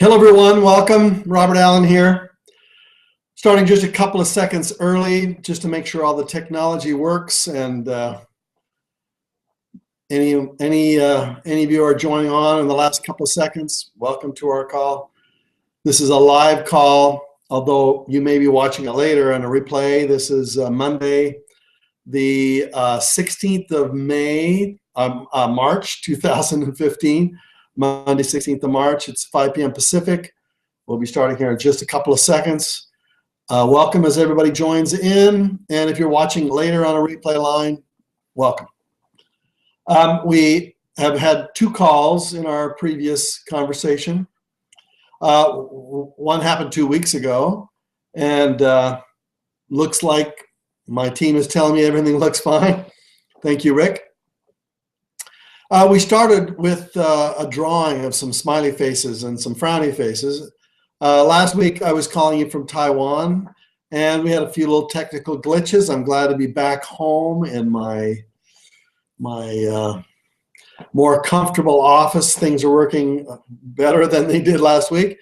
Hello, everyone. Welcome. Robert Allen here. Starting just a couple of seconds early, just to make sure all the technology works. And any of you are joining on in the last couple of seconds, welcome to our call. This is a live call, although you may be watching it later on a replay. This is Monday, the 16th of March 2015. Monday, 16th of March. It's 5 p.m. Pacific. We'll be starting here in just a couple of seconds. Welcome as everybody joins in. And if you're watching later on a replay line, welcome. We have had two calls in our previous conversation. One happened 2 weeks ago, and looks like my team is telling me everything looks fine. Thank you, Rick. We started with a drawing of some smiley faces and some frowny faces. Last week I was calling you from Taiwan, and we had a few little technical glitches. I'm glad to be back home in my more comfortable office. Things are working better than they did last week.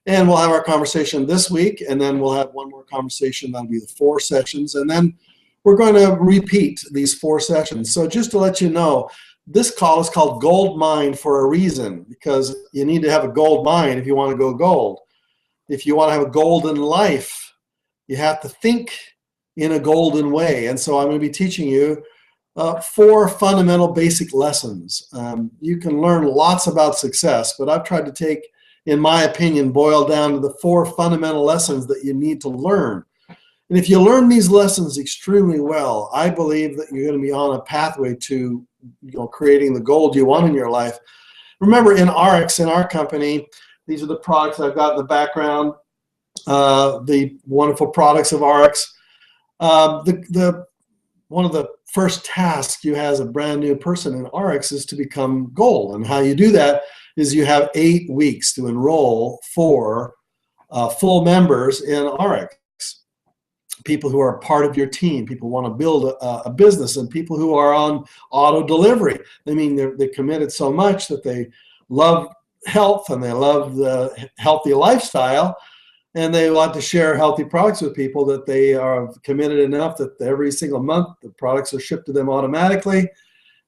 And we'll have our conversation this week, and then we'll have one more conversation. That'll be the 4 sessions. And then we're going to repeat these 4 sessions. So just to let you know, this call is called GoldMiind for a reason, because you need to have a gold mine if you want to go gold. If you want to have a golden life, you have to think in a golden way. And so I'm going to be teaching you 4 fundamental basic lessons. You can learn lots about success, but I've tried to take, in my opinion, boil down to the 4 fundamental lessons that you need to learn. And if you learn these lessons extremely well, I believe that you're going to be on a pathway to creating the gold you want in your life. Remember, in RX, in our company, these are the products I've got in the background, the wonderful products of RX. One of the first tasks you have as a brand new person in RX is to become gold. And how you do that is you have 8 weeks to enroll for full members in RX. People who are part of your team, people who want to build a business, and people who are on auto delivery. I mean, they're committed so much that they love health and they love the healthy lifestyle, and they want to share healthy products with people, that they are committed enough that every single month the products are shipped to them automatically.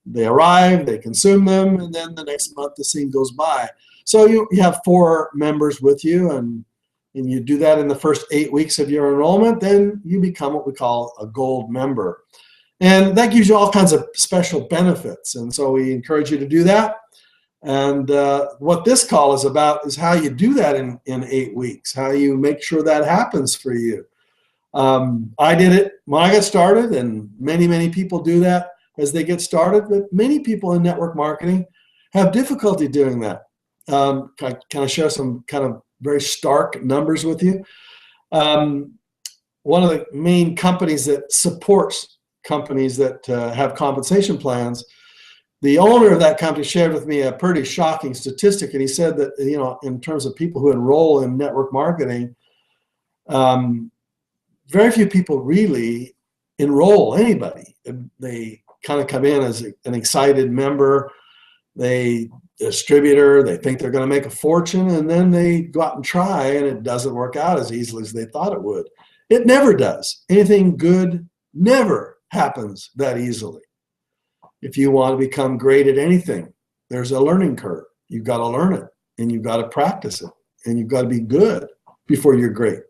They arrive, they consume them, and then the next month the scene goes by. So you have 4 members with you, and you do that in the first 8 weeks of your enrollment, then you become what we call a gold member. And that gives you all kinds of special benefits. And so we encourage you to do that. And what this call is about is how you do that in 8 weeks, how you make sure that happens for you. I did it when I got started, and many, many people do that as they get started. But many people in network marketing have difficulty doing that. Can I share some kind of very stark numbers with you? One of the main companies that supports companies that have compensation plans, the owner of that company shared with me a pretty shocking statistic, and he said that, in terms of people who enroll in network marketing, very few people really enroll anybody. They kind of come in as an excited member. They distributor, they think they're going to make a fortune, and then they go out and try, and it doesn't work out as easily as they thought it would. It never does. Anything good never happens that easily. If you want to become great at anything, there's a learning curve. You've got to learn it, and you've got to practice it, and you've got to be good before you're great.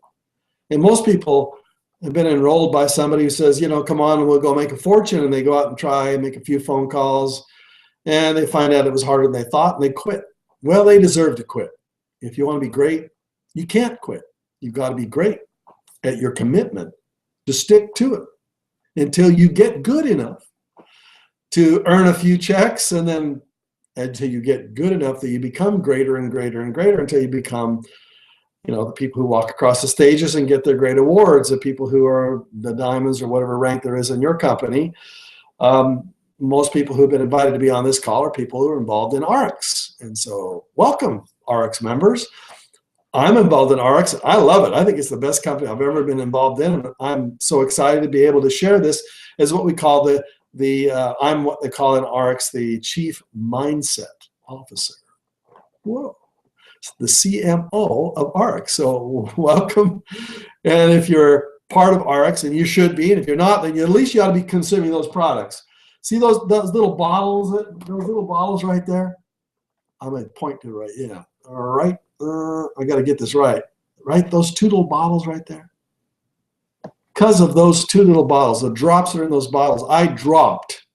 And most people have been enrolled by somebody who says, come on, we'll go make a fortune, and they go out and try and make a few phone calls, and they find out it was harder than they thought, and they quit. Well, they deserve to quit. If you want to be great, you can't quit. You've got to be great at your commitment to stick to it until you get good enough to earn a few checks, and then until you get good enough that you become greater and greater and greater, until you become, the people who walk across the stages and get their great awards, the people who are the diamonds or whatever rank there is in your company. Most people who have been invited to be on this call are people who are involved in RX. And so welcome, RX members. I'm involved in RX. I love it. I think it's the best company I've ever been involved in. And I'm so excited to be able to share this as what we call I'm what they call in RX the Chief Mindset Officer. Whoa. the CMO of RX. So welcome. And if you're part of RX, and you should be, and if you're not, then at least you ought to be consuming those products. See those little bottles, right there? I'm going to point to right, yeah. All right, I got to get this right. Right, those two little bottles right there. Because of those two little bottles, the drops that are in those bottles, I dropped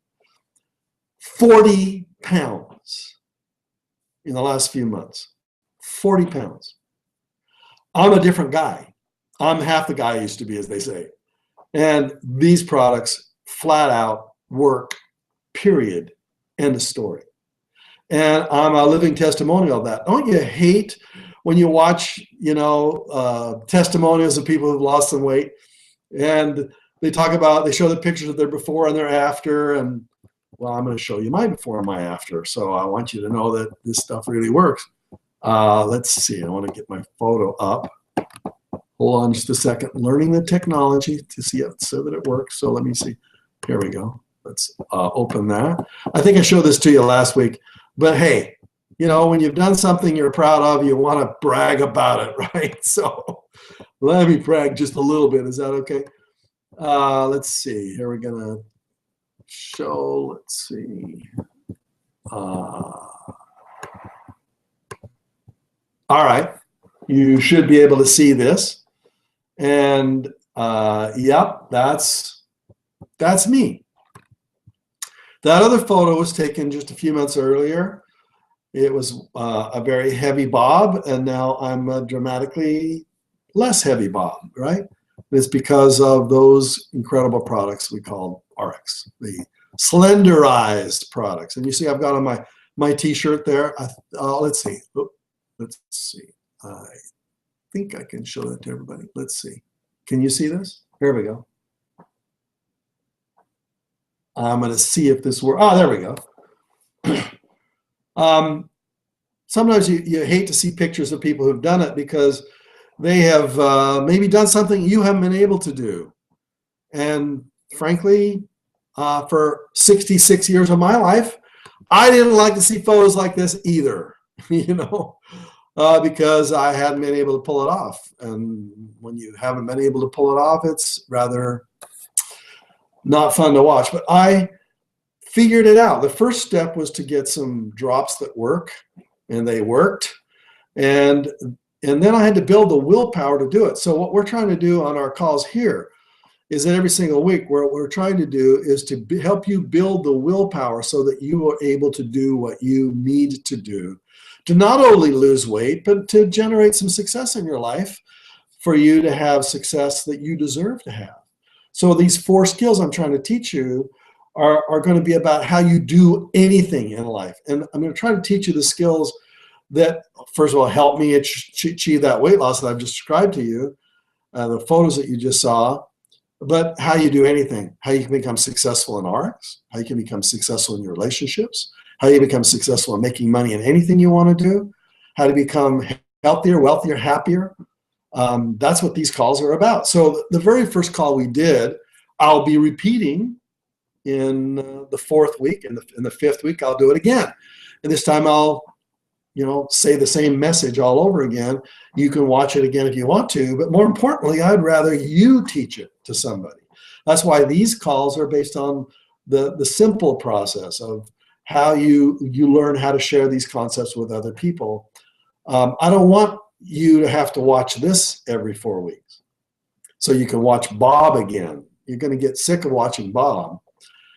40 pounds in the last few months. 40 pounds. I'm a different guy. I'm half the guy I used to be, as they say. And these products flat out work, period, end of story. And I'm a living testimonial of that. Don't you hate when you watch, testimonials of people who've lost some weight, and they show the pictures of their before and their after, and well, I'm going to show you my before and my after. So I want you to know that this stuff really works. Let's see. I want to get my photo up. Hold on just a second. Learning the technology to see it so that it works. So let me see. Here we go. Let's open that. I think I showed this to you last week. But hey, when you've done something you're proud of, you want to brag about it, right? So let me brag just a little bit. Is that okay? Let's see. Here we're going to show. Let's see. All right. You should be able to see this. And yep, that's me. That other photo was taken just a few months earlier. It was a very heavy bob, and now I'm a dramatically less heavy bob, right? And it's because of those incredible products we call RX, the slenderized products. And you see I've got on my t-shirt there. Let's see. Let's see. I think I can show that to everybody. Let's see. Can you see this? Here we go. I'm going to see if this works. Oh, there we go. Sometimes you hate to see pictures of people who've done it because they have maybe done something you haven't been able to do. And frankly, for 66 years of my life, I didn't like to see photos like this either, because I hadn't been able to pull it off. And when you haven't been able to pull it off, it's rather not fun to watch. But I figured it out. The first step was to get some drops that work, and they worked. And then I had to build the willpower to do it. So what we're trying to do on our calls here is that every single week, what we're trying to do is to help you build the willpower so that you are able to do what you need to do to not only lose weight, but to generate some success in your life for you to have success that you deserve to have. So these 4 skills I'm trying to teach you are going to be about how you do anything in life. And I'm going to try to teach you the skills that, first of all, help me achieve that weight loss that I've just described to you, the photos that you just saw, but how you do anything, how you can become successful in RX, how you can become successful in your relationships, how you become successful in making money in anything you want to do, how to become healthier, wealthier, happier. That's what these calls are about. So the very first call we did, I'll be repeating in the 4th week. In the 5th week, I'll do it again. And this time I'll, say the same message all over again. You can watch it again if you want to, but more importantly, I'd rather you teach it to somebody. That's why these calls are based on the simple process of how you learn how to share these concepts with other people. I don't want you to have to watch this every 4 weeks. So you can watch Bob again. You're going to get sick of watching Bob.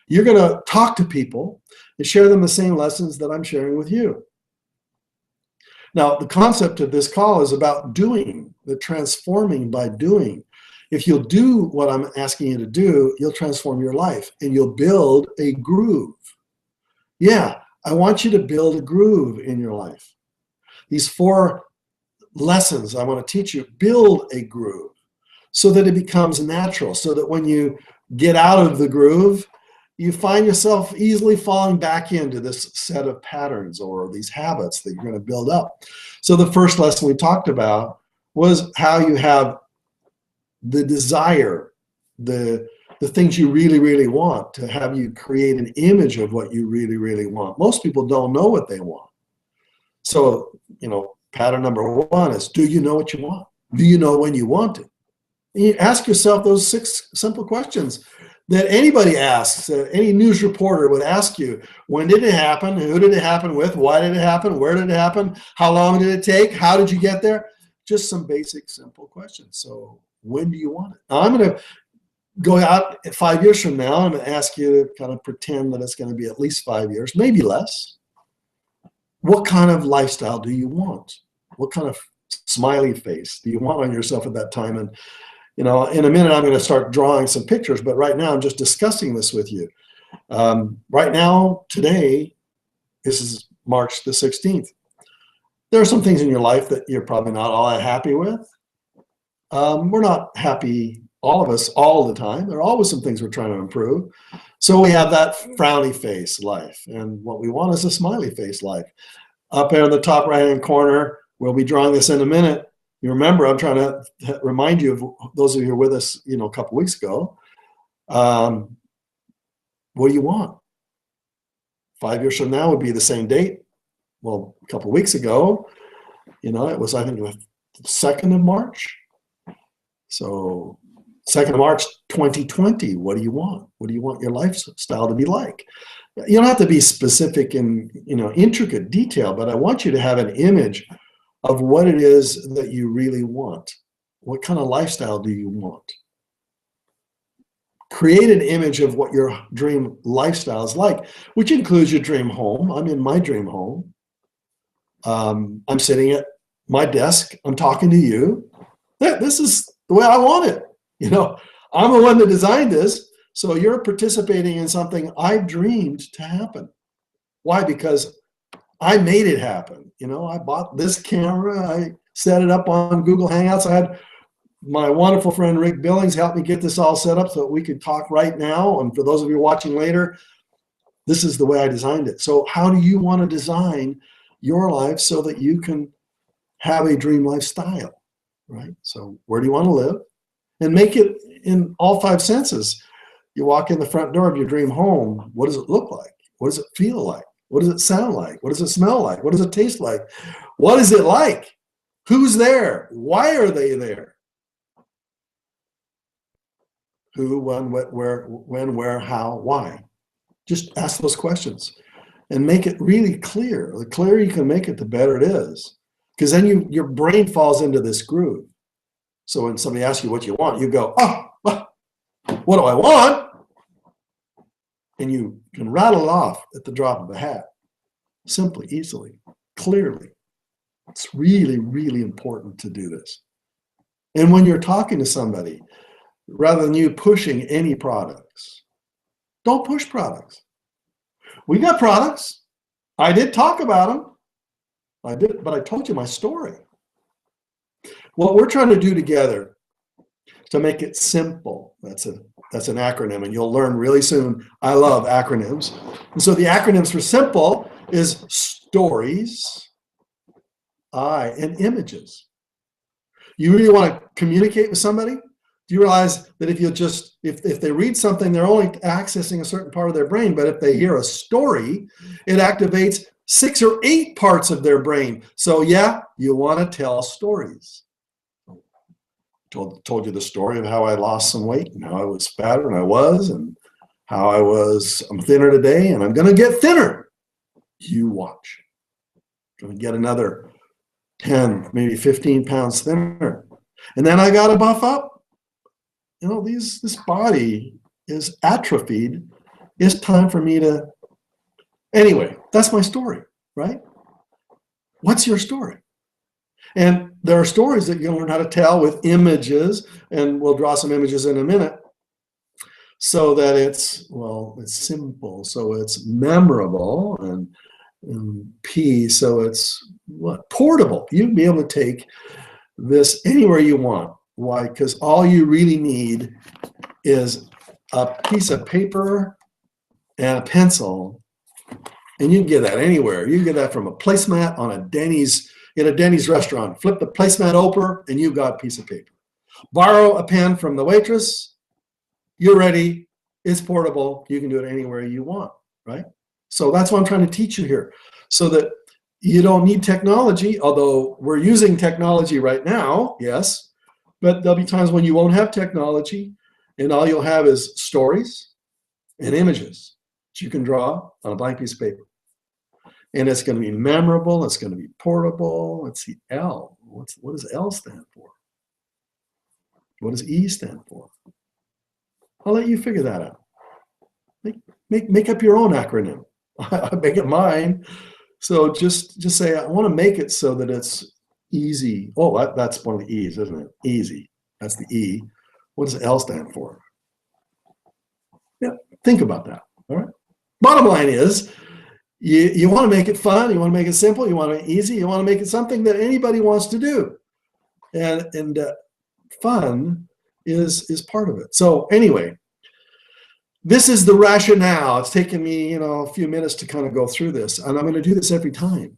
You're going to talk to people and share them the same lessons that I'm sharing with you. Now, the concept of this call is about doing, the transforming by doing. If you'll do what I'm asking you to do, you'll transform your life and you'll build a groove. Yeah, I want you to build a groove in your life. These 4 lessons I want to teach you, build a groove so that it becomes natural, so that when you get out of the groove, you find yourself easily falling back into this set of patterns or these habits that you're going to build up. So the first lesson we talked about was how you have the desire, the things you really, really want, to have you create an image of what you really, really want. Most people don't know what they want. So, pattern number one is, do you know what you want? Do you know when you want it? And you ask yourself those 6 simple questions that anybody asks, any news reporter would ask you. When did it happen? Who did it happen with? Why did it happen? Where did it happen? How long did it take? How did you get there? Just some basic, simple questions. So when do you want it? Now, I'm going to go out 5 years from now. I'm going to ask you to kind of pretend that it's going to be at least 5 years, maybe less. What kind of lifestyle do you want? What kind of smiley face do you want on yourself at that time? And in a minute, I'm going to start drawing some pictures, but right now I'm just discussing this with you. Right now, today, this is March the 16th. There are some things in your life that you're probably not all that happy with. We're not happy, all of us, all the time. There are always some things we're trying to improve. So we have that frowny face life, and what we want is a smiley face life. Up there in the top right-hand corner, we'll be drawing this in a minute. You remember, I'm trying to remind you of those of you who were with us, a couple weeks ago. What do you want? 5 years from now would be the same date. Well, a couple weeks ago, it was, I think, the 2nd of March. So 2nd of March, 2020, what do you want? What do you want your lifestyle to be like? You don't have to be specific in, intricate detail, but I want you to have an image of what it is that you really want. What kind of lifestyle do you want? Create an image of what your dream lifestyle is like, which includes your dream home. I'm in my dream home. I'm sitting at my desk. I'm talking to you. This is the way I want it. I'm the one that designed this. So you're participating in something I dreamed to happen. Why? Because I made it happen. I bought this camera. I set it up on Google Hangouts. I had my wonderful friend Rick Billings help me get this all set up so that we could talk right now. And for those of you watching later, this is the way I designed it. So how do you want to design your life so that you can have a dream lifestyle, right? So where do you want to live? And make it in all 5 senses. You walk in the front door of your dream home. What does it look like? What does it feel like? What does it sound like? What does it smell like? What does it taste like? What is it like? Who's there? Why are they there? Who, when, what, where, how, why? Just ask those questions and make it really clear. The clearer you can make it, the better it is. Because then your brain falls into this groove. So when somebody asks you what you want, you go, what do I want? And you can rattle it off at the drop of a hat. Simply, easily, clearly. It's really, really important to do this. And when you're talking to somebody, rather than you pushing any products, don't push products. We got products. I did talk about them. I did, but I told you my story. What we're trying to do together to make it simple, that's an acronym, and you'll learn really soon. I love acronyms. And so the acronyms for simple is stories, and images. You really want to communicate with somebody? Do you realize that if they read something, they're only accessing a certain part of their brain, but if they hear a story, it activates 6 or 8 parts of their brain. So yeah, you want to tell stories. Told you the story of how I lost some weight and how I was fatter than I was, and how I'm thinner today, and I'm going to get thinner. You watch. I'm going to get another 10, maybe 15 pounds thinner. And then I got to buff up. This body is atrophied. It's time for me to, anyway, that's my story, right? What's your story? And there are stories that you'll learn how to tell with images, and we'll draw some images in a minute, so that it's simple, so it's memorable, and P, so it's portable. You'd be able to take this anywhere you want. Why? Because all you really need is a piece of paper and a pencil, and you can get that anywhere. You can get that from a placemat on in a Denny's restaurant. Flip the placemat over, and you've got a piece of paper. Borrow a pen from the waitress. You're ready. It's portable. You can do it anywhere you want, right? So that's what I'm trying to teach you here, so that You don't need technology, although we're using technology right now, yes, but there'll be times when you won't have technology and all you'll have is stories and images that you can draw on a blank piece of paper. And it's going to be memorable. It's going to be portable. Let's see, L. What does L stand for? What does E stand for? I'll let you figure that out. Make up your own acronym. I make it mine. So just say, I want to make it so that it's easy. Oh, that's one of the E's, isn't it? Easy. That's the E. What does L stand for? Yeah, think about that. All right. Bottom line is, you want to make it fun, you want to make it simple, you want to make it easy, you want to make it something that anybody wants to do. And fun is part of it. So anyway, this is the rationale. It's taken me, a few minutes to kind of go through this, and I'm going to do this every time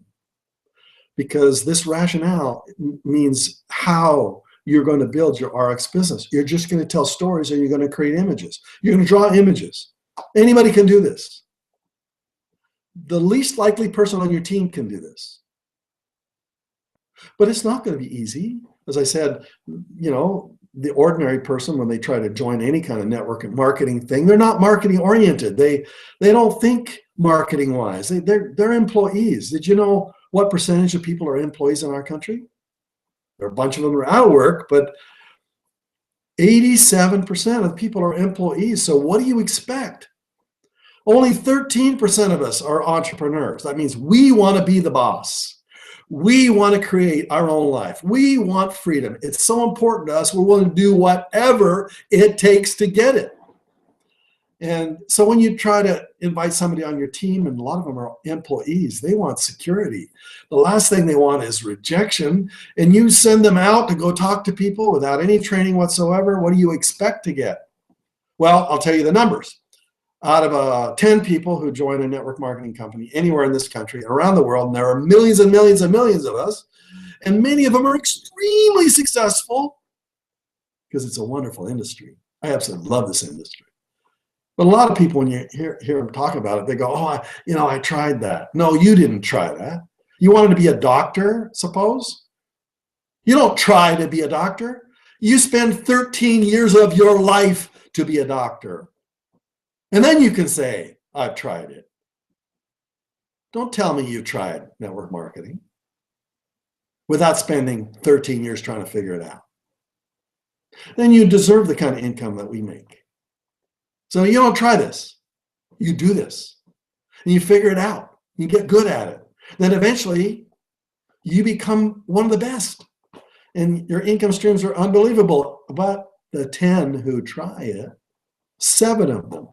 because this rationale means how you're going to build your RX business. You're just going to tell stories, or you're going to create images. You're going to draw images. Anybody can do this. The least likely person on your team can do this. But it's not going to be easy. As I said, the ordinary person, when they try to join any kind of network and marketing thing, they're not marketing oriented. They don't think marketing wise. They're employees. Did you know what percentage of people are employees in our country? There are a bunch of them are out of work, but 87% of people are employees. So what do you expect? Only 13% of us are entrepreneurs. That means we want to be the boss. We want to create our own life. We want freedom. It's so important to us. We're willing to do whatever it takes to get it. And so when you try to invite somebody on your team, and a lot of them are employees, they want security. The last thing they want is rejection. And you send them out to go talk to people without any training whatsoever. What do you expect to get? Well, I'll tell you the numbers. Out of 10 people who join a network marketing company anywhere in this country, around the world, and there are millions and millions and millions of us, and many of them are extremely successful because it's a wonderful industry. I absolutely love this industry. But a lot of people, when you hear them talk about it, they go, oh, I tried that. No, you didn't try that. You wanted to be a doctor, suppose? You don't try to be a doctor. You spend 13 years of your life to be a doctor. And then you can say, I've tried it. Don't tell me you tried network marketing without spending 13 years trying to figure it out. Then you deserve the kind of income that we make. So you don't try this. You do this. And you figure it out. You get good at it. Then eventually you become one of the best. And your income streams are unbelievable. But the 10 who try it, 7 of them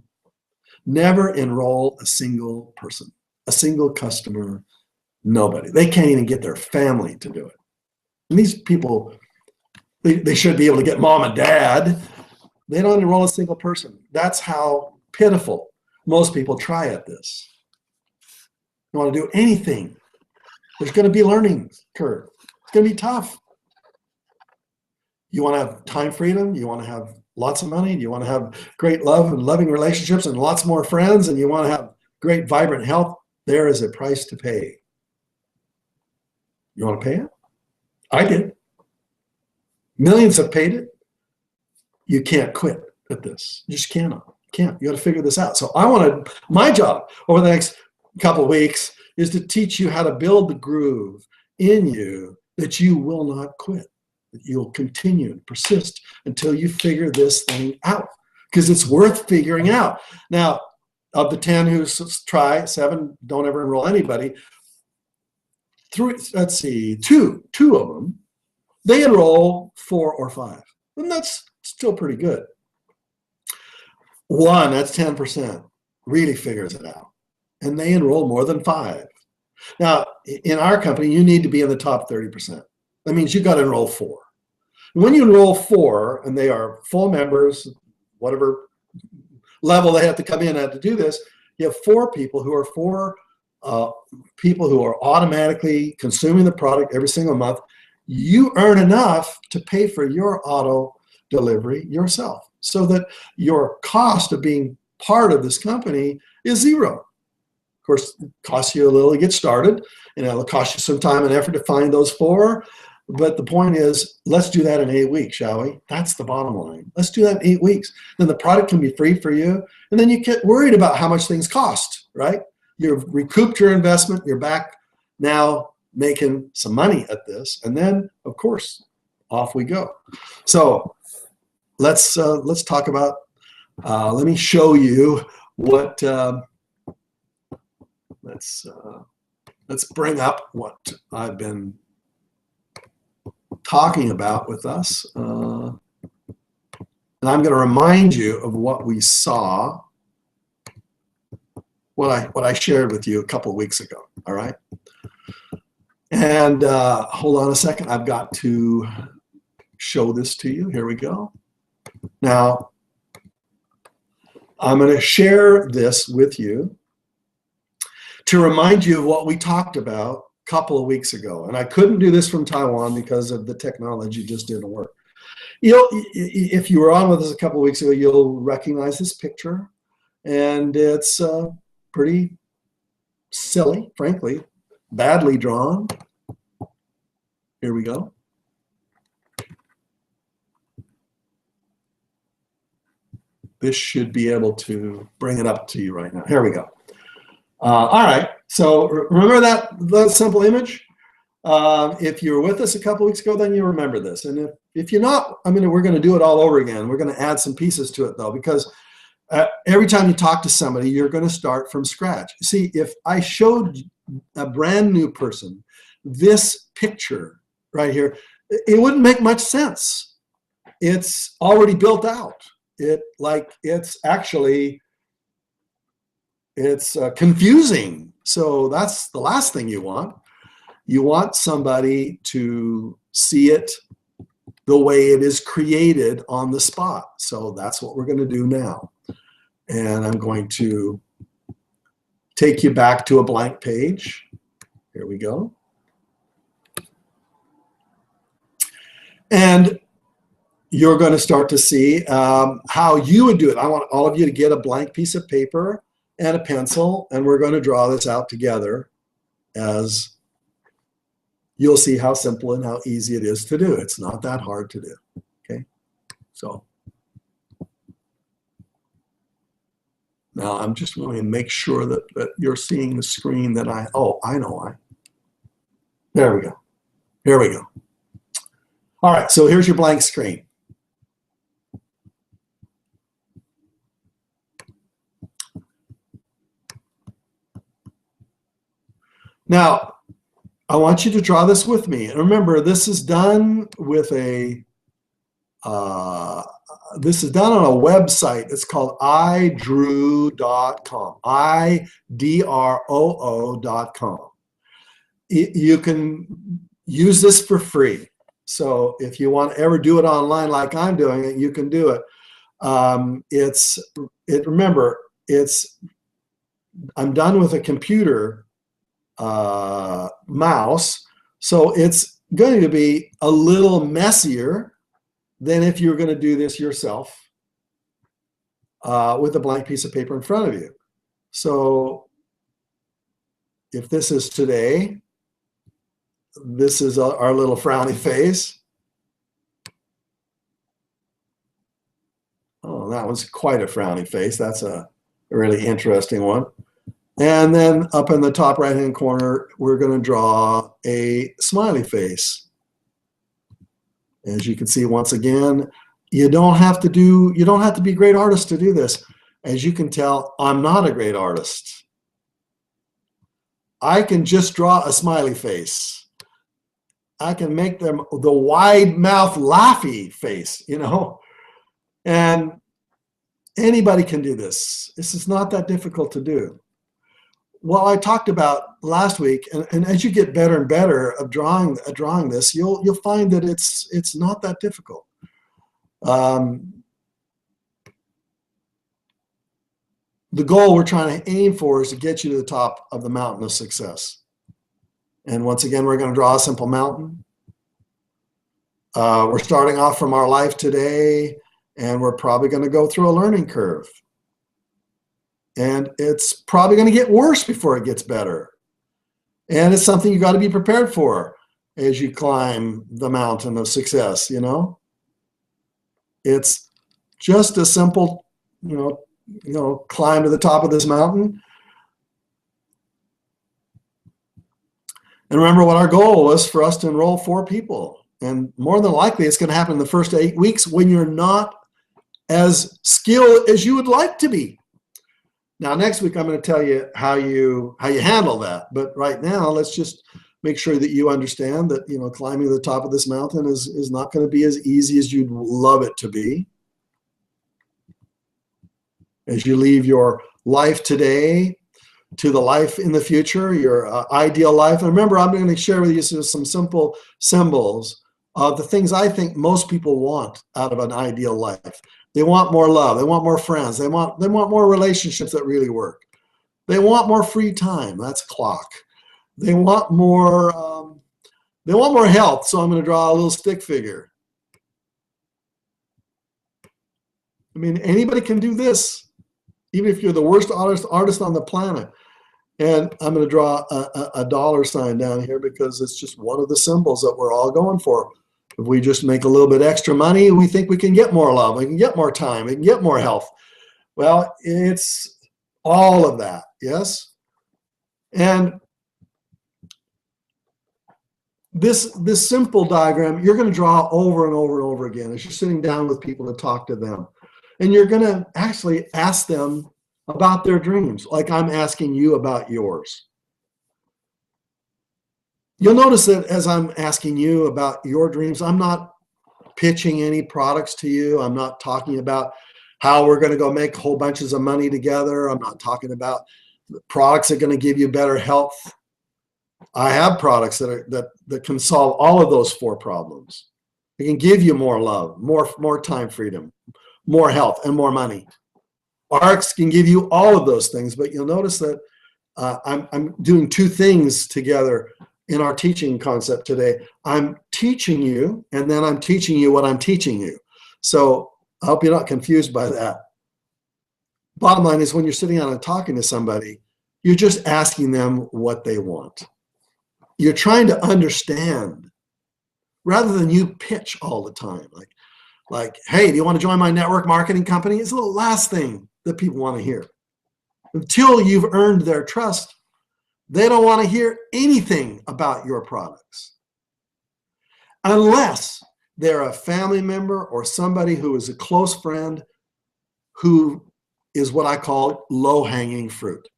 never enroll a single person, a single customer, nobody. They can't even get their family to do it. And these people, they should be able to get mom and dad. They don't enroll a single person. That's how pitiful most people try at this. You want to do anything, there's going to be a learning curve. It's going to be tough. You want to have time freedom? You want to have lots of money? Do you want to have great love and loving relationships and lots more friends? And you want to have great, vibrant health? There is a price to pay. You want to pay it? I did. Millions have paid it. You can't quit at this. You just cannot. Can't. You got to figure this out. So my job over the next couple of weeks is to teach you how to build the groove in you that you will not quit. You'll continue and persist until you figure this thing out, because it's worth figuring out. Now, of the 10 who try, 7 don't ever enroll anybody. 2 of them, they enroll 4 or 5. And that's still pretty good. 1, that's 10%, really figures it out. And they enroll more than 5. Now, in our company, you need to be in the top 30%. That means you got to enroll 4. When you enroll 4, and they are full members, whatever level they have to come in at to do this, you have 4 people who are people who are automatically consuming the product every single month. You earn enough to pay for your auto delivery yourself, so that your cost of being part of this company is 0. course, it costs you a little to get started, and it'll cost you some time and effort to find those 4. But the point is, let's do that in 8 weeks, shall we? That's the bottom line. Let's do that in 8 weeks. Then the product can be free for you. And then you get worried about how much things cost, right? You've recouped your investment. You're back now making some money at this. And then, of course, off we go. So let's talk about, let me show you what, let's bring up what I've been talking about with us. And I'm going to remind you of what we saw, what I shared with you a couple of weeks ago. All right. And hold on a second. I've got to show this to you. Here we go. Now, I'm going to share this with you to remind you of what we talked about a couple of weeks ago. And I couldn't do this from Taiwan because of the technology just didn't work. If you were on with us a couple of weeks ago, you'll recognize this picture. And it's pretty silly, frankly, badly drawn. Here we go. This should be able to bring it up to you right now. Here we go. All right, so remember that simple image? If you were with us a couple weeks ago, then you remember this. And if you're not, I mean, we're going to do it all over again. We're going to add some pieces to it, though, because every time you talk to somebody, you're going to start from scratch. See, if I showed a brand new person this picture right here, it wouldn't make much sense. It's already built out. It's confusing. So that's the last thing you want. You want somebody to see it the way it is created on the spot. So that's what we're going to do now. And I'm going to take you back to a blank page. Here we go. And you're going to start to see how you would do it. I want all of you to get a blank piece of paper and a pencil, and we're going to draw this out together, as you'll see how simple and how easy it is to do. It's not that hard to do, okay? So now I'm just going to make sure that you're seeing the screen that I know. There we go. Here we go. All right, so here's your blank screen. Now, I want you to draw this with me. And remember, this is done with this is done on a website. It's called idroo.com, idroo.com. You can use this for free. So if you want to ever do it online like I'm doing it, you can do it. Remember, I'm done with a computer mouse, so it's going to be a little messier than if you were going to do this yourself with a blank piece of paper in front of you. So if this is today, this is our little frowny face. Oh, that one's quite a frowny face. That's a really interesting one. And then up in the top right-hand corner, we're going to draw a smiley face. As you can see, once again, you don't have to be a great artist to do this. As you can tell, I'm not a great artist. I can just draw a smiley face. I can make them the wide mouth laughy face, you know, and anybody can do this. This is not that difficult to do. Well, I talked about last week, and as you get better and better at drawing this, you'll find that it's not that difficult. The goal we're trying to aim for is to get you to the top of the mountain of success. And once again, we're going to draw a simple mountain. We're starting off from our life today, and we're probably going to go through a learning curve. And it's probably going to get worse before it gets better. And it's something you got to be prepared for as you climb the mountain of success, you know? It's just a simple, climb to the top of this mountain. And remember what our goal was for us to enroll 4 people. And more than likely, it's going to happen in the first 8 weeks when you're not as skilled as you would like to be. Now, next week, I'm going to tell you how you handle that. But right now, let's just make sure that you understand that, climbing to the top of this mountain is not going to be as easy as you'd love it to be. As you leave your life today to the life in the future, your ideal life. And remember, I'm going to share with you some simple symbols of the things I think most people want out of an ideal life. They want more love. They want more friends. They want more relationships that really work. They want more free time. That's clock. They want more health. So I'm going to draw a little stick figure. I mean, anybody can do this, even if you're the worst artist on the planet. And I'm going to draw a dollar sign down here because it's just one of the symbols that we're all going for. If we just make a little bit extra money, we think we can get more love, we can get more time, we can get more health. Well, it's all of that, yes? And this simple diagram, you're going to draw over and over and over again as you're sitting down with people to talk to them. And you're going to actually ask them about their dreams, like I'm asking you about yours. You'll notice that as I'm asking you about your dreams, I'm not pitching any products to you. I'm not talking about how we're going to go make whole bunches of money together. I'm not talking about products that are going to give you better health. I have products that can solve all of those 4 problems. They can give you more love, more time freedom, more health, and more money. ARCs can give you all of those things, but you'll notice that I'm doing 2 things together in our teaching concept today. I'm teaching you, and then I'm teaching you what I'm teaching you. So I hope you're not confused by that. Bottom line is, when you're sitting down and talking to somebody, you're just asking them what they want. You're trying to understand rather than you pitch all the time. Like, hey, do you want to join my network marketing company? It's the last thing that people want to hear. Until you've earned their trust, they don't want to hear anything about your products. Unless they're a family member or somebody who is a close friend who is what I call low-hanging fruit.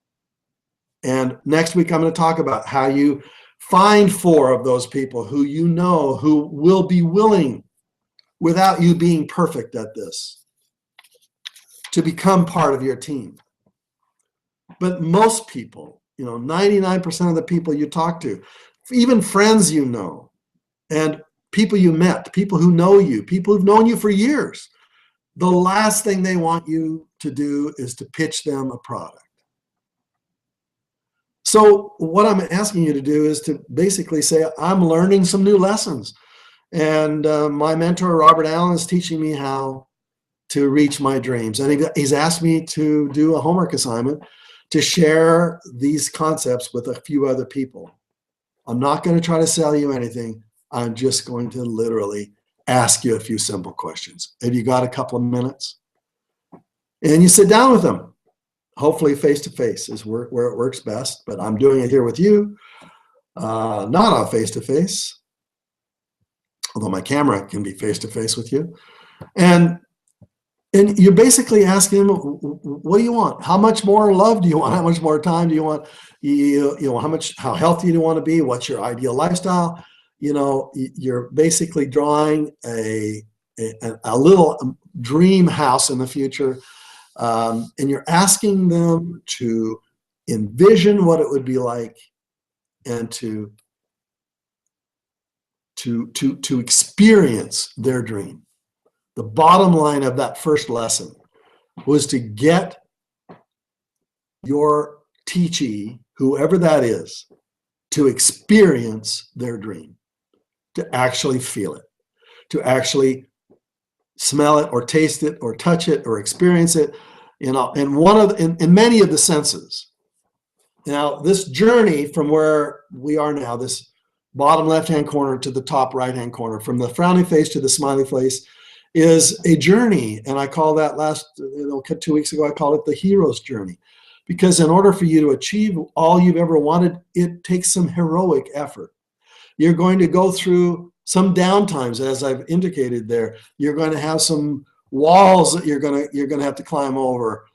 And next week, I'm going to talk about how you find 4 of those people who you know who will be willing, without you being perfect at this, to become part of your team. But most people, 99% of the people you talk to, even friends you know, and people you met, people who know you, people who've known you for years, the last thing they want you to do is to pitch them a product. So what I'm asking you to do is to basically say, I'm learning some new lessons. And my mentor, Robert Allen, is teaching me how to reach my dreams. And he's asked me to do a homework assignment to share these concepts with a few other people. I'm not going to try to sell you anything. I'm just going to literally ask you a few simple questions. Have you got a couple of minutes? And you sit down with them. Hopefully face-to-face is where it works best, but I'm doing it here with you, not on face-to-face, although my camera can be face-to-face with you. And you're basically asking them, what do you want? How much more love do you want? How much more time do you want? How healthy do you want to be? What's your ideal lifestyle? You're basically drawing a little dream house in the future. And you're asking them to envision what it would be like and to experience their dream. The bottom line of that first lesson was to get your teachee, whoever that is, to experience their dream, to actually feel it, to actually smell it or taste it or touch it or experience it. in many of the senses. Now, this journey from where we are now, this bottom left-hand corner to the top right-hand corner, from the frowning face to the smiley face, is a journey. And I call that 2 weeks ago, I called it the hero's journey. Because in order for you to achieve all you've ever wanted, it takes some heroic effort. You're going to go through some downtimes, as I've indicated there. You're going to have some walls that you're going to have to climb over,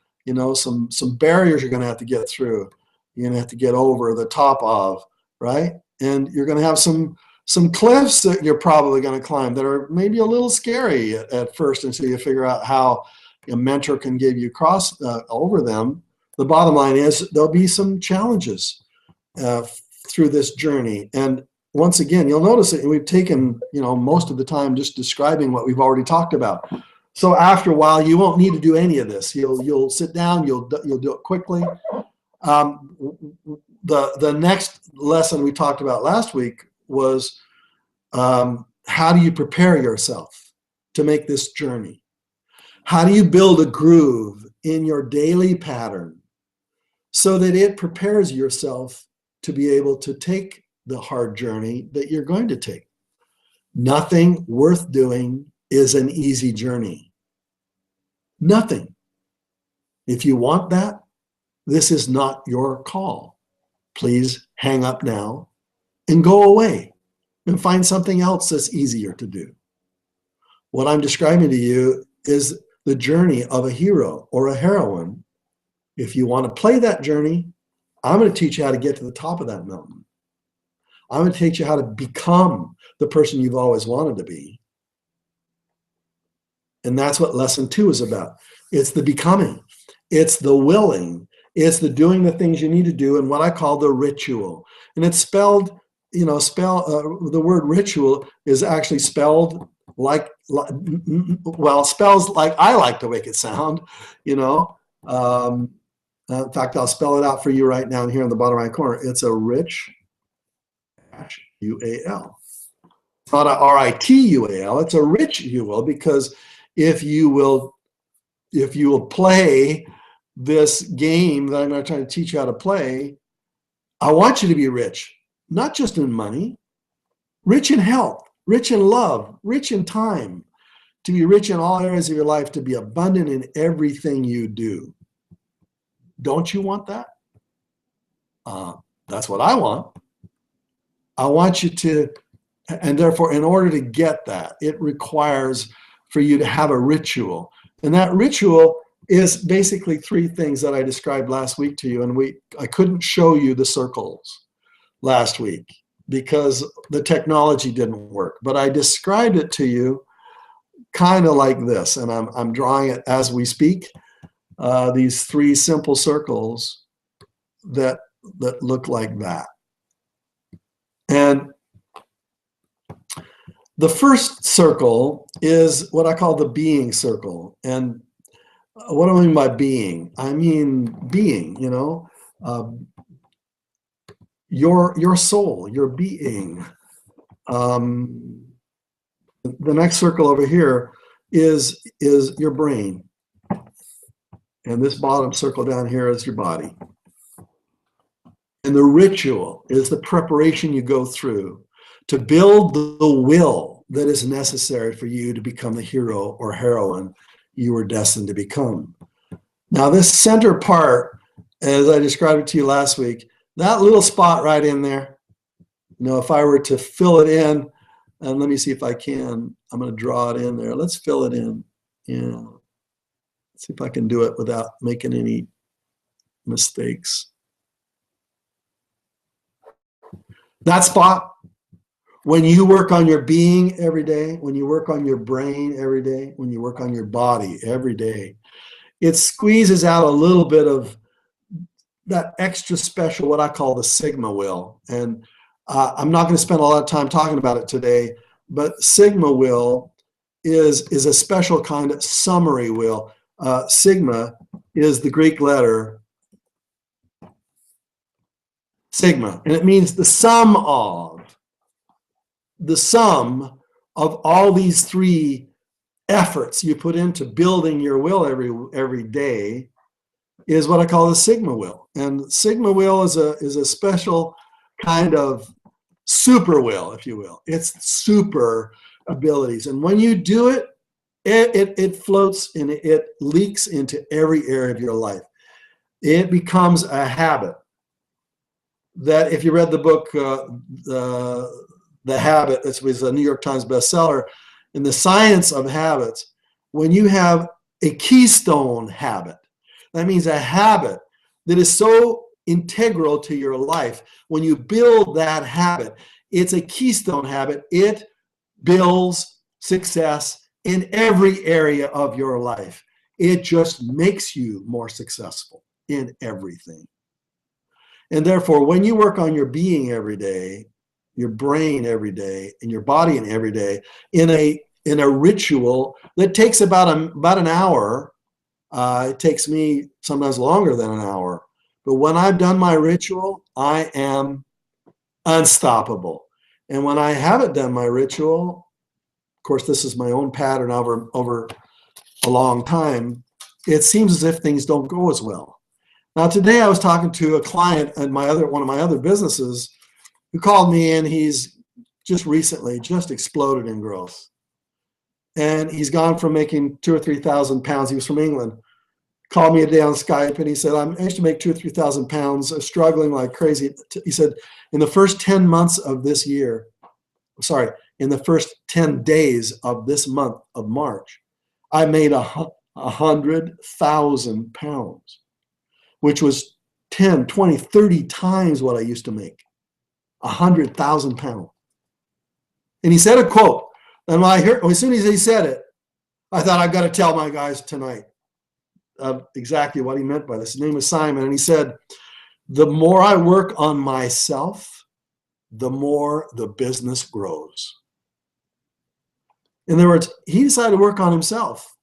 some barriers you're going to have to get through. You're going to have to get over the top of, right? And you're going to have some cliffs that you're probably going to climb that are maybe a little scary at first until you figure out how a mentor can get you over them. The bottom line is there'll be some challenges through this journey. And once again, you'll notice that we've taken most of the time just describing what we've already talked about. So after a while, you won't need to do any of this. You'll sit down. You'll do it quickly. The next lesson we talked about last week was how do you prepare yourself to make this journey? How do you build a groove in your daily pattern so that it prepares yourself to be able to take the hard journey that you're going to take? Nothing worth doing is an easy journey. Nothing. If you want that, this is not your call. Please hang up now and go away and find something else that's easier to do. What I'm describing to you is the journey of a hero or a heroine. If you want to play that journey, I'm going to teach you how to get to the top of that mountain. I'm going to teach you how to become the person you've always wanted to be. And that's what lesson 2 is about. It's the becoming. It's the willing. It's the doing the things you need to do, and what I call the ritual. And it's spelled, the word ritual is actually spelled spells like I like to make it sound, In fact, I'll spell it out for you right now here in the bottom right corner. It's a rich, U-A-L. It's not a R-I-T-U-A-L. It's a rich U-L, because if you will play this game that I'm going to try to teach you how to play, I want you to be rich, not just in money, rich in health, rich in love, rich in time, to be rich in all areas of your life, to be abundant in everything you do. Don't you want that? That's what I want. I want you to, and therefore, in order to get that, it requires for you to have a ritual. And that ritual is basically 3 things that I described last week to you. And I couldn't show you the circles last week because the technology didn't work. But I described it to you kind of like this, and I'm drawing it as we speak. These 3 simple circles that look like that. And the first circle is what I call the being circle. And what do I mean by being? I mean being, your soul, your being. The next circle over here is your brain. And this bottom circle down here is your body. And the ritual is the preparation you go through to build the will that is necessary for you to become the hero or heroine you were destined to become. Now, this center part, as I described it to you last week, that little spot right in there, if I were to fill it in, and let me see if I can, I'm going to draw it in there. Let's fill it in. Let's see if I can do it without making any mistakes. That spot, when you work on your being every day, when you work on your brain every day, when you work on your body every day, it squeezes out a little bit of that extra special, what I call the Sigma will. And I'm not going to spend a lot of time talking about it today, but Sigma will is a special kind of summary will. Sigma is the Greek letter Sigma, and it means the sum of all these 3 efforts you put into building your will every day is what I call the Sigma will. And Sigma will is a special kind of super will, if you will. It's super abilities. And when you do it, it floats and it leaks into every area of your life. It becomes a habit that, if you read the book, The Habit, this was a New York Times bestseller, in the science of habits, when you have a keystone habit, that means a habit that is so integral to your life. When you build that habit, it's a keystone habit. It builds success in every area of your life. It just makes you more successful in everything. And therefore, when you work on your being every day, your brain every day, and your body in every day, in a ritual that takes about an hour, it takes me sometimes longer than an hour. But when I've done my ritual, I am unstoppable. And when I haven't done my ritual, of course, this is my own pattern over a long time, it seems as if things don't go as well. Now, today I was talking to a client at one of my other businesses who called me in. He's just recently exploded in growth. And he's gone from making 2,000 or 3,000 pounds. He was from England. Called me a day on Skype and he said, I used to make 2,000 or 3,000 pounds, struggling like crazy. He said, in the first 10 months of this year, in the first 10 days of this month of March, I made 100,000 pounds, which was 10, 20, 30 times what I used to make. 100,000 pounds. And he said a quote. And as soon as he said it, I thought, I've got to tell my guys tonight exactly what he meant by this. His name was Simon. And he said, the more I work on myself, the more the business grows. In other words, he decided to work on himself.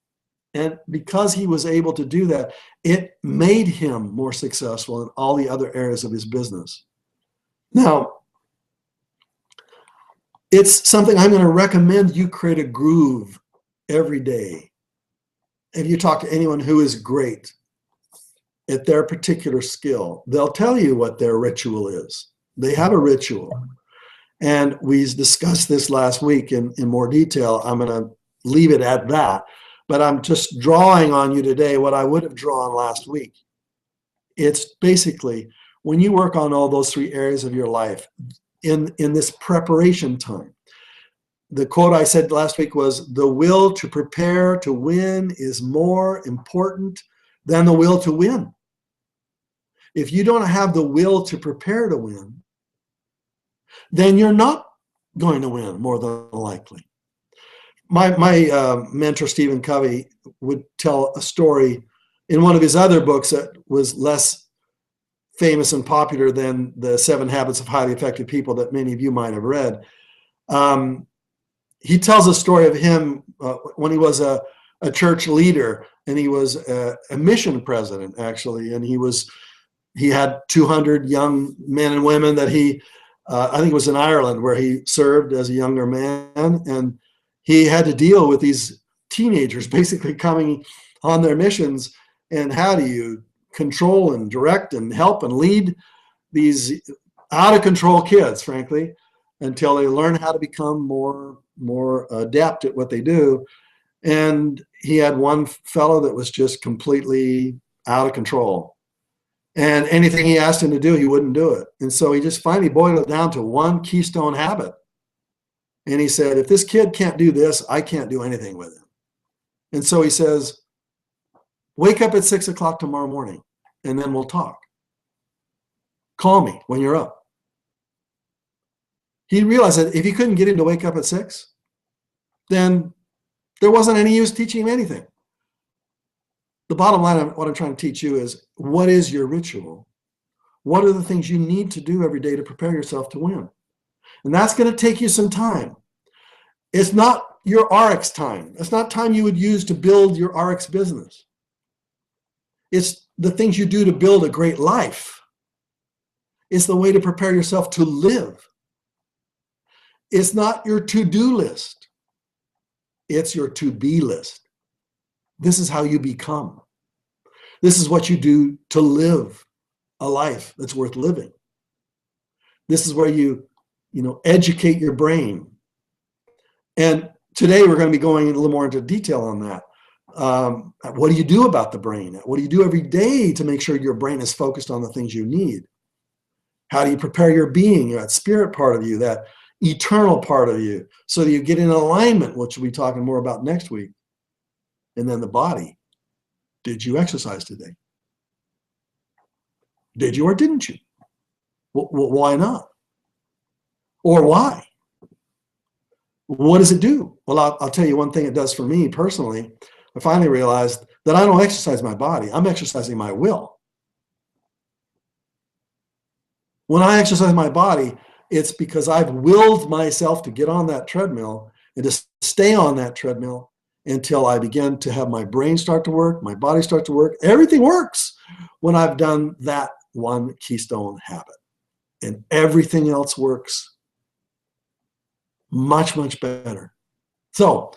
And because he was able to do that, it made him more successful in all the other areas of his business. Now, it's something I'm going to recommend you create a groove every day. If you talk to anyone who is great at their particular skill, they'll tell you what their ritual is. They have a ritual. And we discussed this last week in more detail. I'm going to leave it at that. But I'm just drawing on you today what I would have drawn last week. It's basically when you work on all those three areas of your life in this preparation time. The quote I said last week was, the will to prepare to win is more important than the will to win. If you don't have the will to prepare to win, then you're not going to win, more than likely. My mentor, Stephen Covey, would tell a story in one of his other books that was less famous and popular than the 7 Habits of Highly Effective People that many of you might have read. He tells a story of him when he was a church leader, and he was a mission president, actually, and he had 200 young men and women that I think it was in Ireland where he served as a younger man, and he had to deal with these teenagers basically coming on their missions. And how do you control and direct and help and lead these out of control kids, frankly, until they learn how to become more adept at what they do? And he had one fellow that was just completely out of control. And anything he asked him to do, he wouldn't do it. And so he just finally boiled it down to one keystone habit. And he said, if this kid can't do this, I can't do anything with him. And so he says, wake up at 6 o'clock tomorrow morning, and then we'll talk. Call me when you're up. He realized that if he couldn't get him to wake up at 6, then there wasn't any use teaching him anything. The bottom line of what I'm trying to teach you is, what is your ritual? What are the things you need to do every day to prepare yourself to win? And that's going to take you some time. It's not your RX time. It's not time you would use to build your RX business. It's the things you do to build a great life. It's the way to prepare yourself to live. It's not your to-do list. It's your to-be list. This is how you become. This is what you do to live a life that's worth living. This is where you educate your brain. And today we're going to be going a little more into detail on that. What do you do about the brain? What do you do every day to make sure your brain is focused on the things you need? How do you prepare your being, that spirit part of you, that eternal part of you, so that you get in alignment, which we'll be talking more about next week? And then the body. Did you exercise today? Did you or didn't you? Why not? Or why? What does it do? Well, I'll tell you one thing it does for me personally. I finally realized that I don't exercise my body. I'm exercising my will. When I exercise my body, it's because I've willed myself to get on that treadmill and to stay on that treadmill until I begin to have my brain start to work, my body start to work. Everything works when I've done that one keystone habit. And everything else works much, much better. So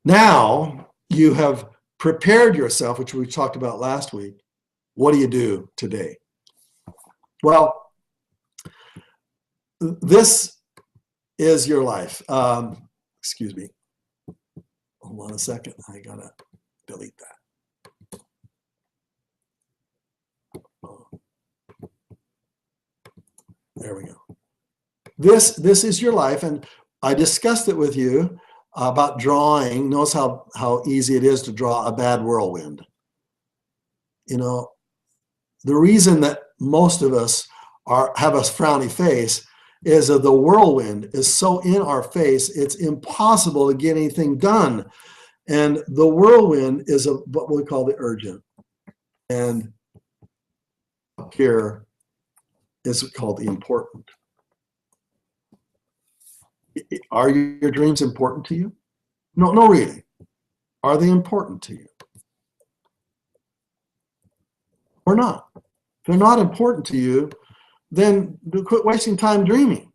now you have prepared yourself, which we talked about last week. What do you do today? Well, this is your life. Excuse me. Hold on a second. I gotta delete that. There we go. This is your life, and I discussed it with you about drawing. Notice how easy it is to draw a bad whirlwind. The reason that most of us have a frowny face is that the whirlwind is so in our face, it's impossible to get anything done. And the whirlwind is what we call the urgent. And up here is called the important. Are your dreams important to you? No, really. Are they important to you? Or not? If they're not important to you, then quit wasting time dreaming.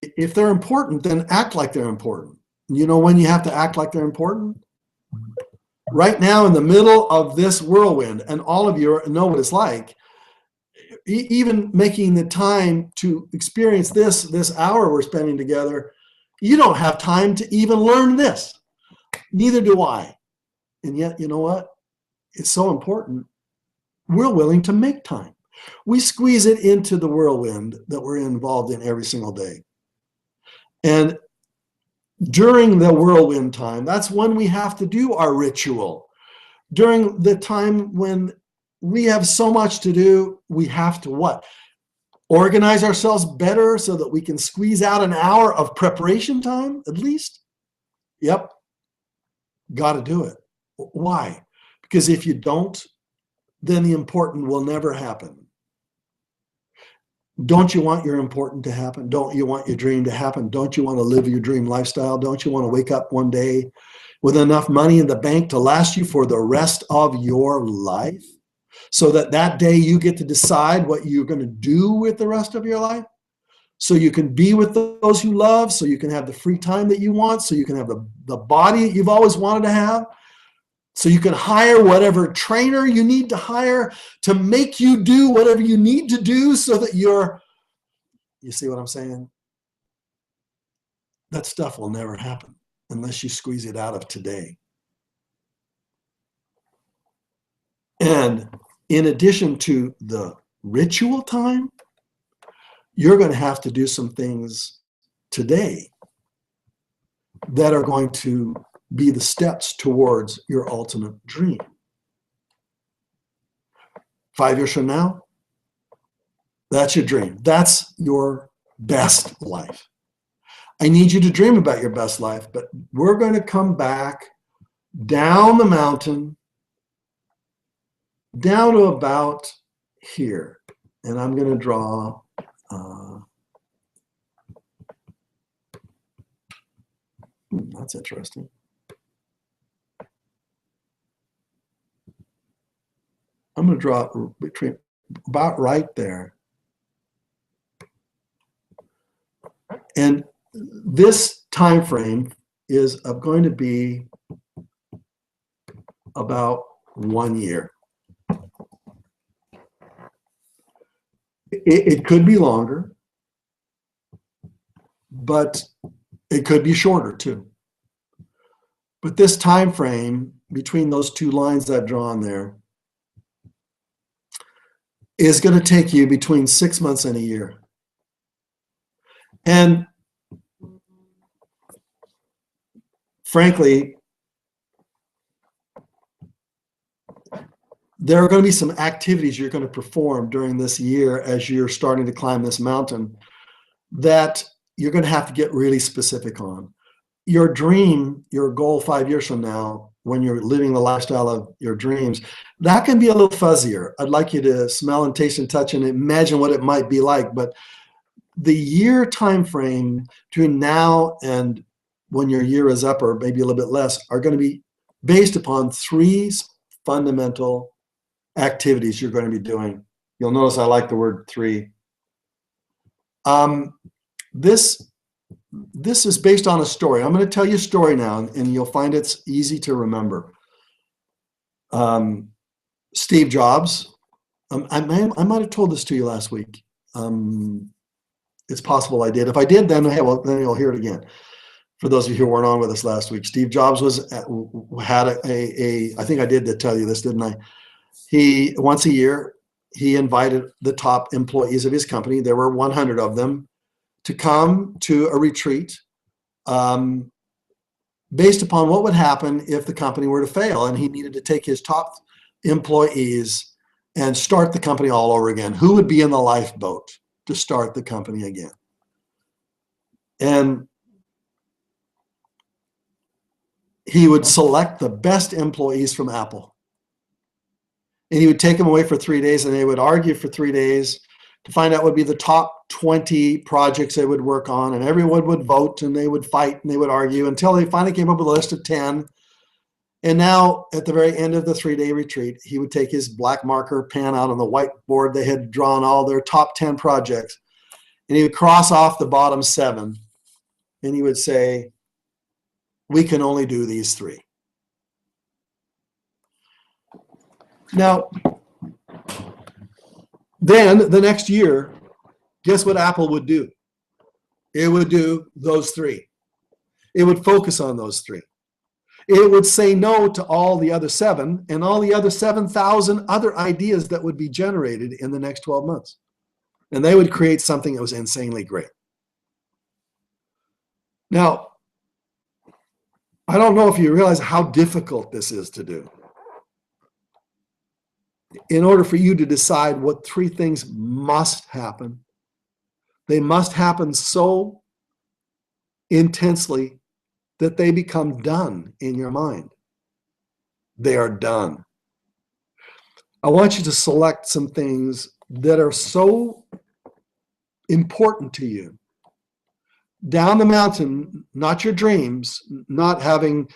If they're important, then act like they're important. You know when you have to act like they're important? Right now in the middle of this whirlwind, and all of you know what it's like, even making the time to experience this hour we're spending together, you don't have time to even learn this. Neither do I. And yet, you know what? It's so important. We're willing to make time. We squeeze it into the whirlwind that we're involved in every single day. And during the whirlwind time, that's when we have to do our ritual. During the time when we have so much to do, we have to what? Organize ourselves better so that we can squeeze out an hour of preparation time, at least? Yep. Got to do it. Why? Because if you don't, then the important will never happen. Don't you want your important to happen? Don't you want your dream to happen? Don't you want to live your dream lifestyle? Don't you want to wake up one day with enough money in the bank to last you for the rest of your life? So that day you get to decide what you're going to do with the rest of your life? So you can be with those you love, so you can have the free time that you want, so you can have the body that you've always wanted to have, so you can hire whatever trainer you need to hire to make you do whatever you need to do so that you see what I'm saying? That stuff will never happen unless you squeeze it out of today. And in addition to the ritual time, you're going to have to do some things today that are going to be the steps towards your ultimate dream. 5 years from now, that's your dream. That's your best life. I need you to dream about your best life, but we're going to come back down the mountain, down to about here. And I'm going to draw that's interesting. I'm going to draw between about right there. And this time frame is going to be about 1 year. It could be longer, but it could be shorter too. But this time frame between those two lines I've drawn there is going to take you between 6 months and a year. And frankly, there are going to be some activities you're going to perform during this year as you're starting to climb this mountain that you're going to have to get really specific on. Your dream, your goal 5 years from now, when you're living the lifestyle of your dreams, that can be a little fuzzier. I'd like you to smell and taste and touch and imagine what it might be like. But the year time frame between now and when your year is up, or maybe a little bit less, are going to be based upon 3 fundamental activities you're going to be doing. You'll notice I like the word 3. This is based on a story. I'm going to tell you a story now, and you'll find it's easy to remember. Steve Jobs. I might have told this to you last week. It's possible I did. If I did, then then you'll hear it again. For those of you who weren't on with us last week, Steve Jobs had I think I did tell you this, didn't I? He, once a year, he invited the top employees of his company, there were 100 of them, to come to a retreat based upon what would happen if the company were to fail. And he needed to take his top employees and start the company all over again. Who would be in the lifeboat to start the company again? And he would select the best employees from Apple. And he would take them away for 3 days, and they would argue for 3 days to find out what would be the top 20 projects they would work on. And everyone would vote, and they would fight, and they would argue until they finally came up with a list of 10. And now, at the very end of the 3-day retreat, he would take his black marker pen out on the whiteboard. They had drawn all their top 10 projects. And he would cross off the bottom 7. And he would say, we can only do these 3. Now, then the next year, guess what Apple would do? It would do those 3. It would focus on those 3. It would say no to all the other 7 and all the other 7,000 other ideas that would be generated in the next 12 months. And they would create something that was insanely great. Now, I don't know if you realize how difficult this is to do. In order for you to decide what 3 things must happen, they must happen so intensely that they become done in your mind. They are done. I want you to select some things that are so important to you. Down the mountain, not your dreams, not having,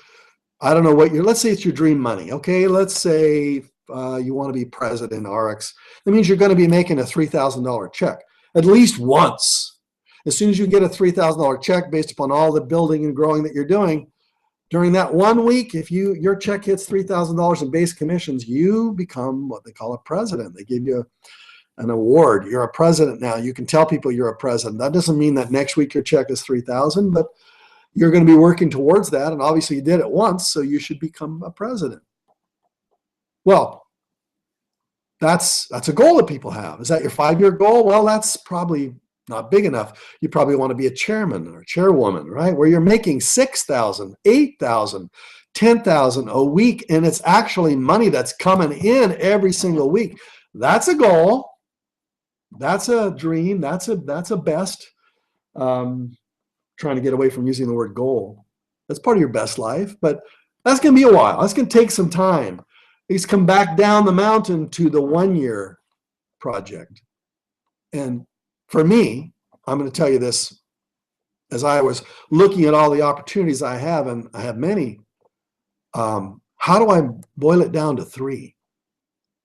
I don't know what let's say it's your dream money. Okay, let's say you want to be president, RX. That means you're going to be making a $3,000 check at least once. As soon as you get a $3,000 check based upon all the building and growing that you're doing, during that 1 week, if your check hits $3,000 in base commissions, you become what they call a president. They give you an award. You're a president now. You can tell people you're a president. That doesn't mean that next week your check is $3,000, but you're going to be working towards that. And obviously you did it once, so you should become a president. Well, that's a goal that people have. Is that your 5-year goal? Well, that's probably not big enough. You probably want to be a chairman or chairwoman, right? Where you're making $6,000, $8,000, $10,000 a week, and it's actually money that's coming in every single week. That's a goal. That's a dream. That's a best. Trying to get away from using the word goal. That's part of your best life, but that's going to be a while. That's going to take some time. He's come back down the mountain to the 1-year project. And for me, I'm going to tell you this, as I was looking at all the opportunities I have, and I have many, how do I boil it down to 3?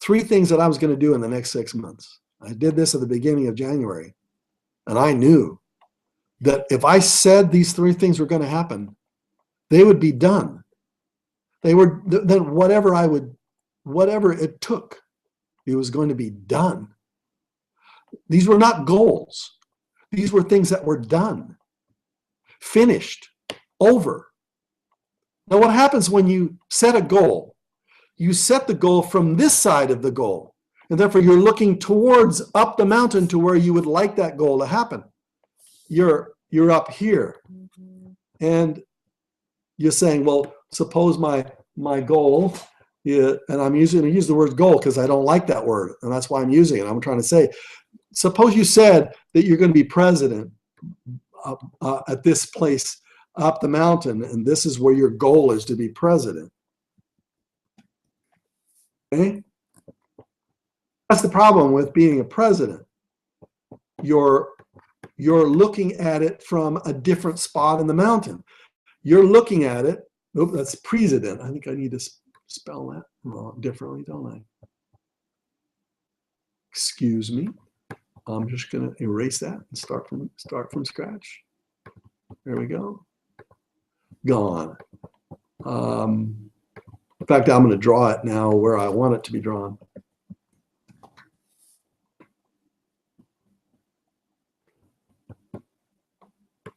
3 things that I was going to do in the next 6 months. I did this at the beginning of January, and I knew that if I said these three things were going to happen, they would be done. They were, then whatever it took, it was going to be done. These were not goals. These were things that were done, finished, over. Now, what happens when you set a goal? You set the goal from this side of the goal, and therefore you're looking towards up the mountain to where you would like that goal to happen. You're up here, and you're saying, well, suppose my goal, and I'm using to use the word goal because I don't like that word, and that's why I'm using it. I'm trying to say, suppose you said that you're going to be president at this place up the mountain, and this is where your goal is to be president. Okay? That's the problem with being a president. You're looking at it from a different spot in the mountain. You're looking at it. Nope, that's president. I think I need to spell that wrong differently, don't I? Excuse me. I'm just going to erase that and start from scratch. There we go. Gone. In fact, I'm going to draw it now where I want it to be drawn.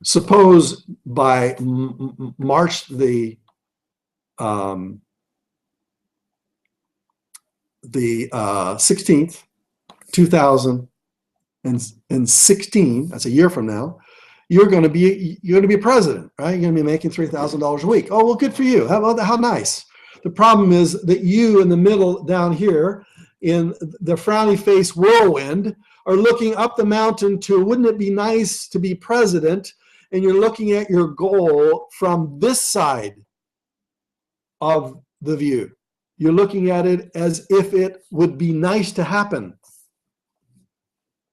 Suppose by March the 16th, 2016, that's a year from now, you're going to be a president, right? You're going to be making $3,000 a week. Oh, well, good for you. How nice. The problem is that you in the middle down here in the frowny face whirlwind are looking up the mountain to, wouldn't it be nice to be president? And you're looking at your goal from this side of the view. You're looking at it as if it would be nice to happen.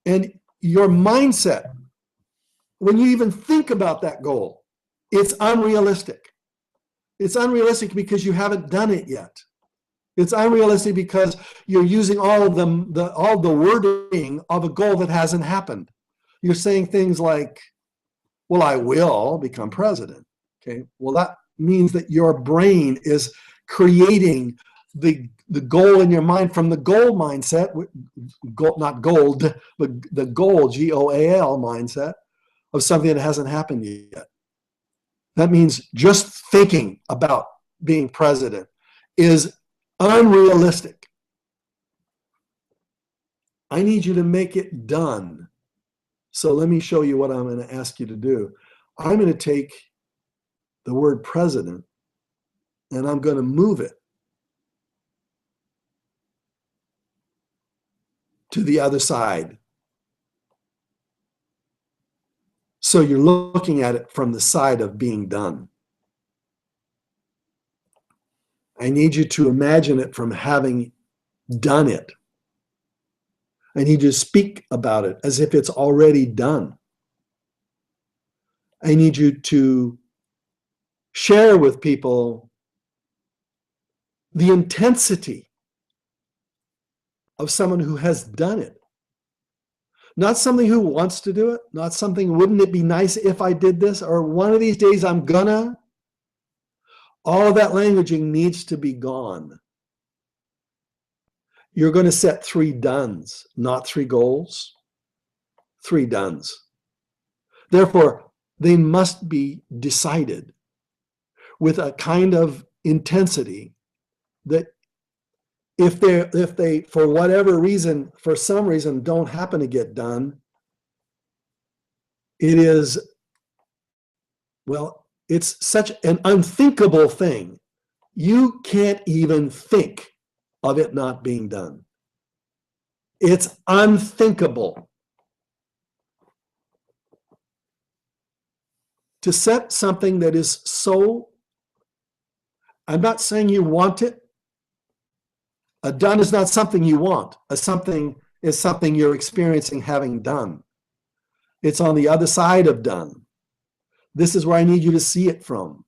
And your mindset, when you even think about that goal, it's unrealistic. It's unrealistic because you haven't done it yet. It's unrealistic because you're using all the wording of a goal that hasn't happened. You're saying things like, well, I will become president. Okay. Well, that means that your brain is creating the goal in your mind from the goal mindset, not gold, but the goal, G-O-A-L mindset of something that hasn't happened yet. That means just thinking about being president is unrealistic. I need you to make it done. So let me show you what I'm going to ask you to do. I'm going to take the word president and I'm going to move it to the other side. So you're looking at it from the side of being done. I need you to imagine it from having done it. I need you to speak about it as if it's already done. I need you to share with people the intensity of someone who has done it. Not something who wants to do it, not something, wouldn't it be nice if I did this, or one of these days I'm gonna. All of that languaging needs to be gone. You're going to set 3 dones, not 3 goals, 3 dones. Therefore, they must be decided with a kind of intensity that if they, for whatever reason, for some reason, don't happen to get done, it is, well, it's such an unthinkable thing. You can't even think of it not being done. It's unthinkable. To set something that is so, I'm not saying you want it. A done is not something you want. A something is something you're experiencing having done. It's on the other side of done. This is where I need you to see it from.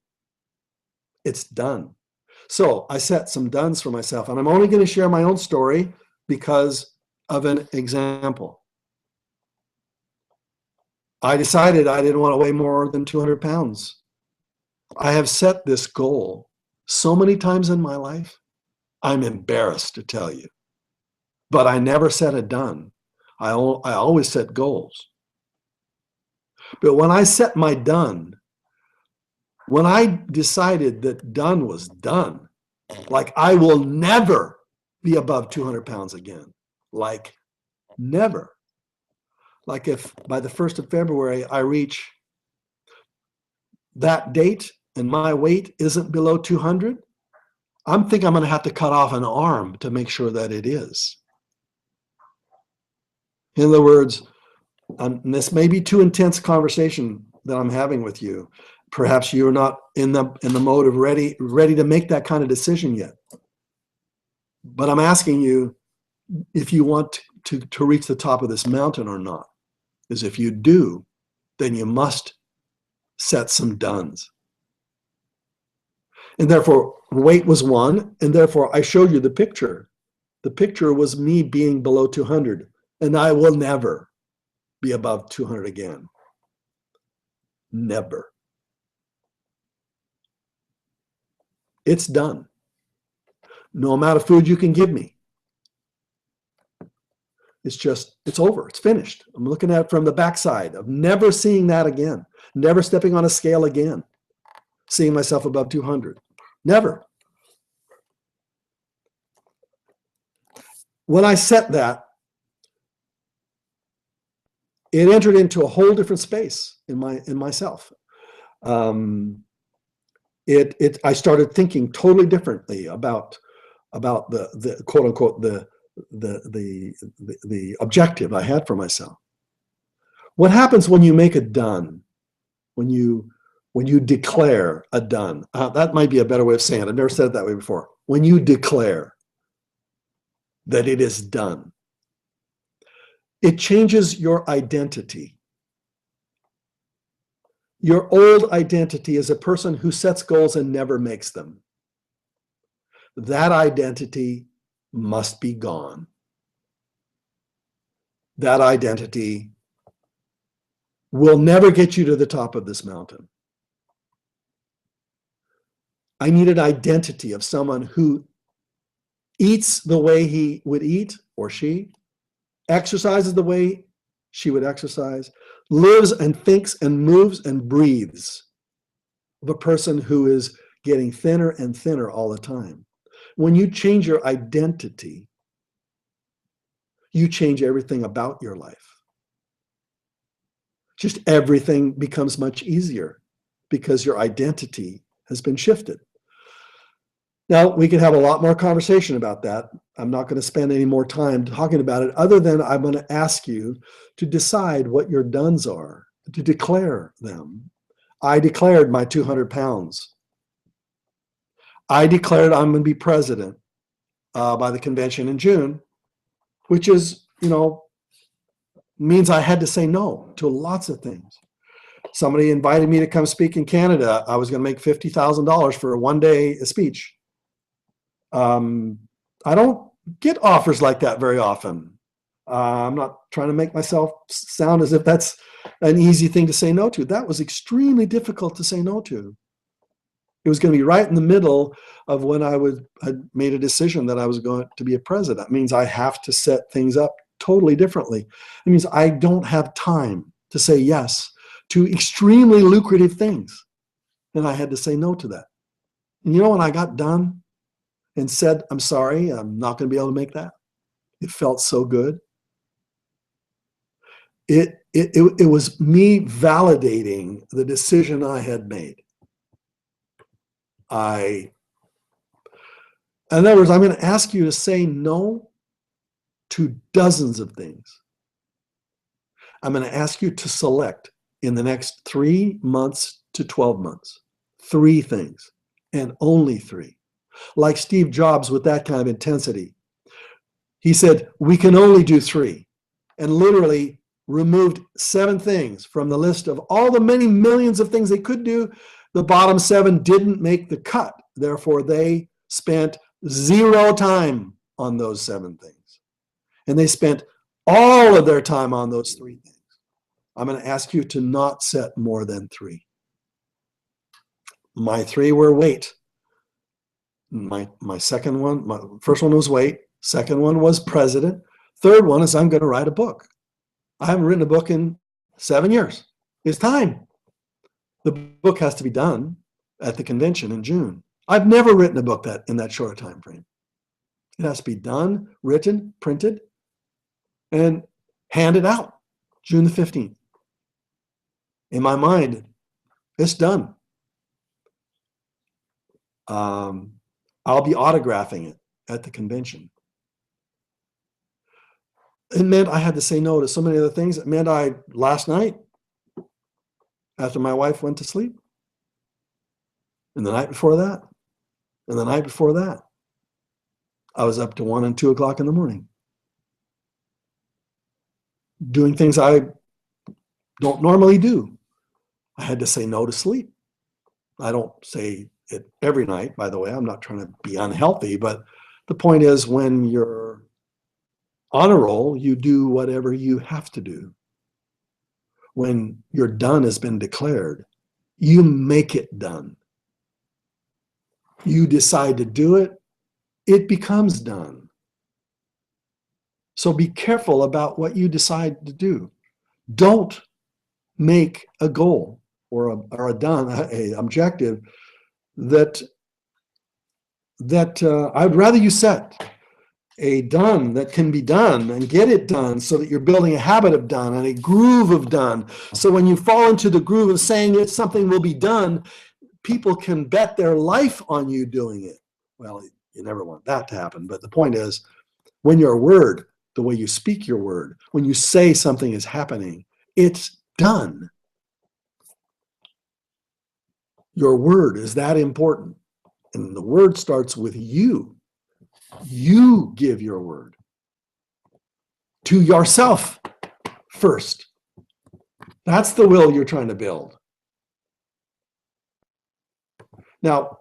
It's done. So I set some dones for myself, and I'm only going to share my own story because of an example. I decided I didn't want to weigh more than 200 pounds. I have set this goal so many times in my life, I'm embarrassed to tell you. But I never set a done. I always set goals. But when I set my done, when I decided that done was done, like I will never be above 200 pounds again, like never. Like if by the 1st of February I reach that date and my weight isn't below 200, I'm thinking I'm going to have to cut off an arm to make sure that it is. In other words, this may be too intense conversation that I'm having with you. Perhaps you're not in the mode of ready to make that kind of decision yet. But I'm asking you if you want to reach the top of this mountain or not. Because if you do, then you must set some dones. And therefore, weight was one, and therefore I showed you the picture. The picture was me being below 200, and I will never be above 200 again. Never. It's done. No amount of food you can give me. It's over. It's finished. I'm looking at it from the backside of never seeing that again. Never stepping on a scale again. Seeing myself above 200. Never. When I set that, it entered into a whole different space in myself. I started thinking totally differently about the quote unquote the objective I had for myself. What happens when you make a done? When you declare a done? That might be a better way of saying it. I've never said it that way before. When you declare that it is done, it changes your identity. Your old identity is a person who sets goals and never makes them. That identity must be gone. That identity will never get you to the top of this mountain. I need an identity of someone who eats the way he would eat, or she, exercises the way she would exercise, lives and thinks and moves and breathes of a person who is getting thinner and thinner all the time. When you change your identity, you change everything about your life. Just everything becomes much easier because your identity has been shifted. Now, we can have a lot more conversation about that. I'm not going to spend any more time talking about it, other than I'm going to ask you to decide what your dones are, to declare them. I declared my 200 pounds. I declared I'm going to be president by the convention in June, which is, means I had to say no to lots of things. Somebody invited me to come speak in Canada. I was going to make $50,000 for a one-day speech. I don't get offers like that very often. I'm not trying to make myself sound as if that's an easy thing to say no to. That was extremely difficult to say no to. It was going to be right in the middle of when I had made a decision that I was going to be a president. That means I have to set things up totally differently. It means I don't have time to say yes to extremely lucrative things. And I had to say no to that. And when I got done and said, I'm sorry, I'm not going to be able to make that, it felt so good. It was me validating the decision I had made. In other words, I'm going to ask you to say no to dozens of things. I'm going to ask you to select in the next 3 months to 12 months, 3 things, and only 3. Like Steve Jobs with that kind of intensity. He said, we can only do 3, and literally removed 7 things from the list of all the many millions of things they could do. The bottom 7 didn't make the cut. Therefore, they spent 0 time on those 7 things. And they spent all of their time on those 3 things. I'm going to ask you to not set more than 3. My 3 were weight. My second one, my first one was weight. Second one was president. Third one is I'm going to write a book. I haven't written a book in 7 years. It's time. The book has to be done at the convention in June. I've never written a book that in that short a time frame. It has to be done, written, printed, and handed out June the 15th. In my mind, it's done. I'll be autographing it at the convention. It meant I had to say no to so many other things. It meant last night, after my wife went to sleep, and the night before that, and the night before that, I was up to 1 and 2 o'clock in the morning, doing things I don't normally do. I had to say no to sleep. I don't say it every night, by the way. I'm not trying to be unhealthy, but the point is, when you're on a roll, you do whatever you have to do. When your done has been declared, you make it done. You decide to do it, it becomes done. So be careful about what you decide to do. Don't make a goal or an objective that I'd rather you set a done that can be done and get it done, so that you're building a habit of done and a groove of done. So when you fall into the groove of saying that something will be done, people can bet their life on you doing it. Well, you never want that to happen. But the point is, when your word, the way you speak your word, when you say something is happening, it's done. Your word is that important. And the word starts with you. You give your word to yourself first. That's the will you're trying to build. Now,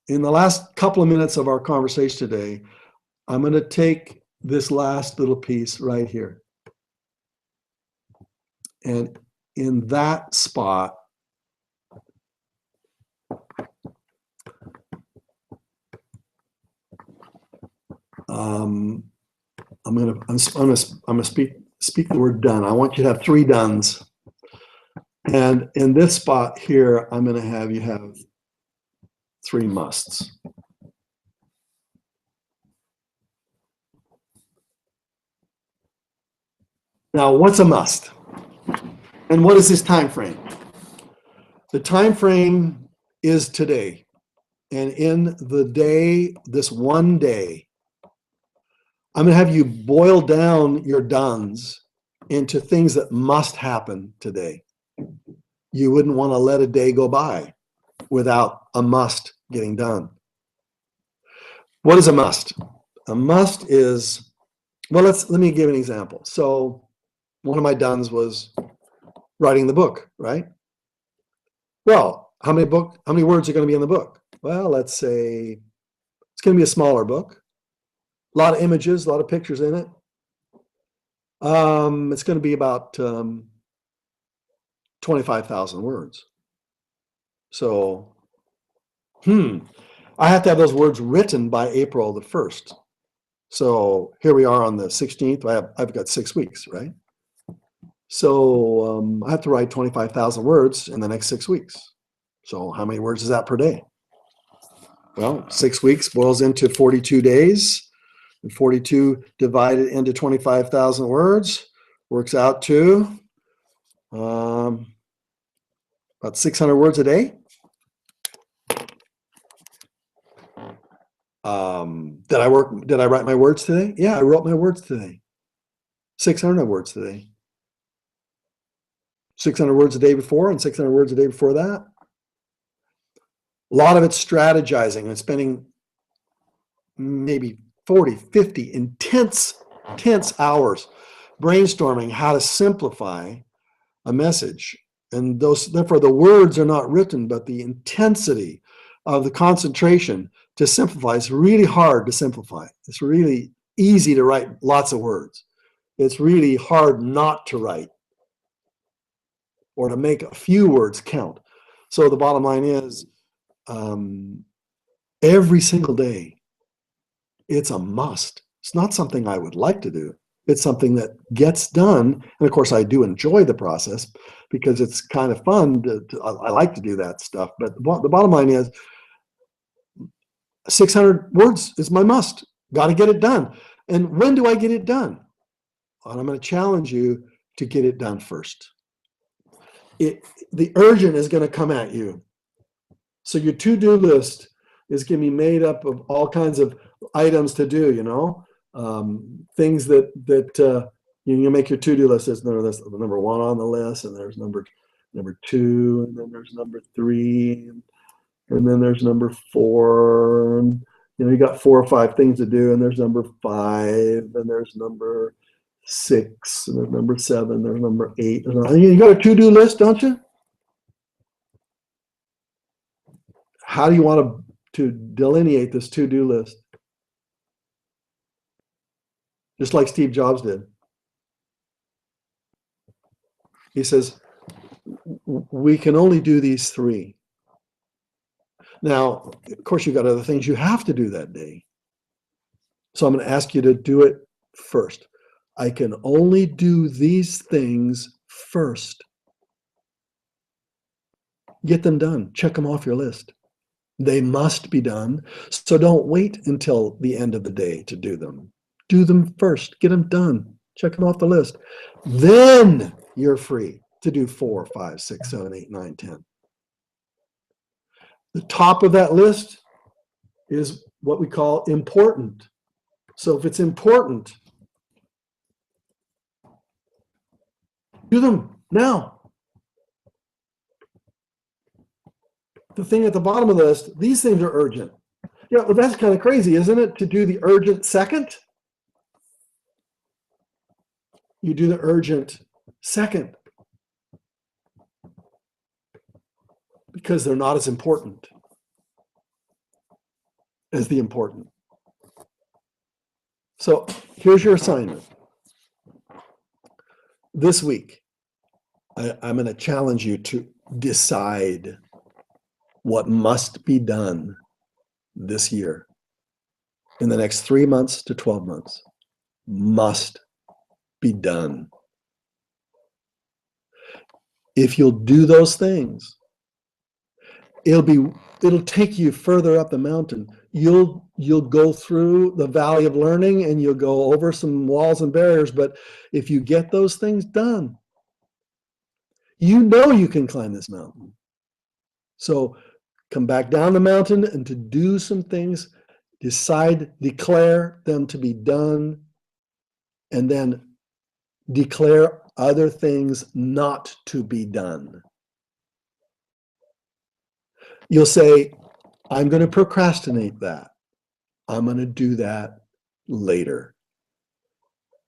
in the last couple of minutes of our conversation today, I'm going to take this last little piece right here. And in that spot, I'm gonna speak the word done. I want you to have 3 dones. And in this spot here, I'm gonna have you have 3 musts. Now, what's a must? And what is this time frame? The time frame is today. And in the day, this one day, I'm going to have you boil down your dones into things that must happen today. You wouldn't want to let a day go by without a must getting done. What is a must? A must is, well, let me give an example. So one of my dones was writing the book, right? Well, how many words are going to be in the book? Well, let's say it's going to be a smaller book. A lot of images, a lot of pictures in it. It's going to be about 25,000 words. So, I have to have those words written by April the 1st. So here we are on the 16th. I've got 6 weeks, right? So I have to write 25,000 words in the next 6 weeks. So how many words is that per day? Well, 6 weeks boils into 42 days. And 42 divided into 25,000 words works out to about 600 words a day. Did I write my words today? Yeah, I wrote my words today. 600 words today. 600 words a day before and 600 words a day before that. A lot of it's strategizing and spending maybe 40, 50 intense hours brainstorming how to simplify a message. And therefore the words are not written, but the intensity of the concentration to simplify. It's really hard to simplify. It's really easy to write lots of words. It's really hard not to write or to make a few words count. So the bottom line is, every single day, it's a must. It's not something I would like to do. It's something that gets done. And of course, I do enjoy the process because it's kind of fun. I like to do that stuff. But the bottom line is 600 words is my must. Got to get it done. And when do I get it done? And I'm going to challenge you to get it done first. The urgent is going to come at you. So your to-do list is going to be made up of all kinds of items to do, things that you make your to-do list. There's number one on the list, and there's number two, and then there's number three, and then there's number four. And, you got 4 or 5 things to do, and there's number 5, and there's number 6, and there's number 7, there's number 8. You got a to-do list, don't you? How do you want to delineate this to-do list? Just like Steve Jobs did. He says, we can only do these 3. Now, of course, you've got other things you have to do that day. So I'm going to ask you to do it first. I can only do these things first. Get them done. Check them off your list. They must be done. So don't wait until the end of the day to do them. Do them first. Get them done. Check them off the list. Then you're free to do 4, 5, 6, 7, 8, 9, 10. The top of that list is what we call important. So if it's important, do them now. The thing at the bottom of the list, these things are urgent. Yeah, well, that's kind of crazy, isn't it? To do the urgent second? You do the urgent second because they're not as important as the important. So here's your assignment. This week, I'm going to challenge you to decide what must be done this year in the next 3 months to 12 months. Must be done. If you'll do those things, it'll take you further up the mountain. You'll go through the valley of learning and you'll go over some walls and barriers, but if you get those things done, you can climb this mountain. So come back down the mountain and to do some things, declare them to be done, and then declare other things not to be done. You'll say, I'm going to procrastinate that. I'm going to do that later.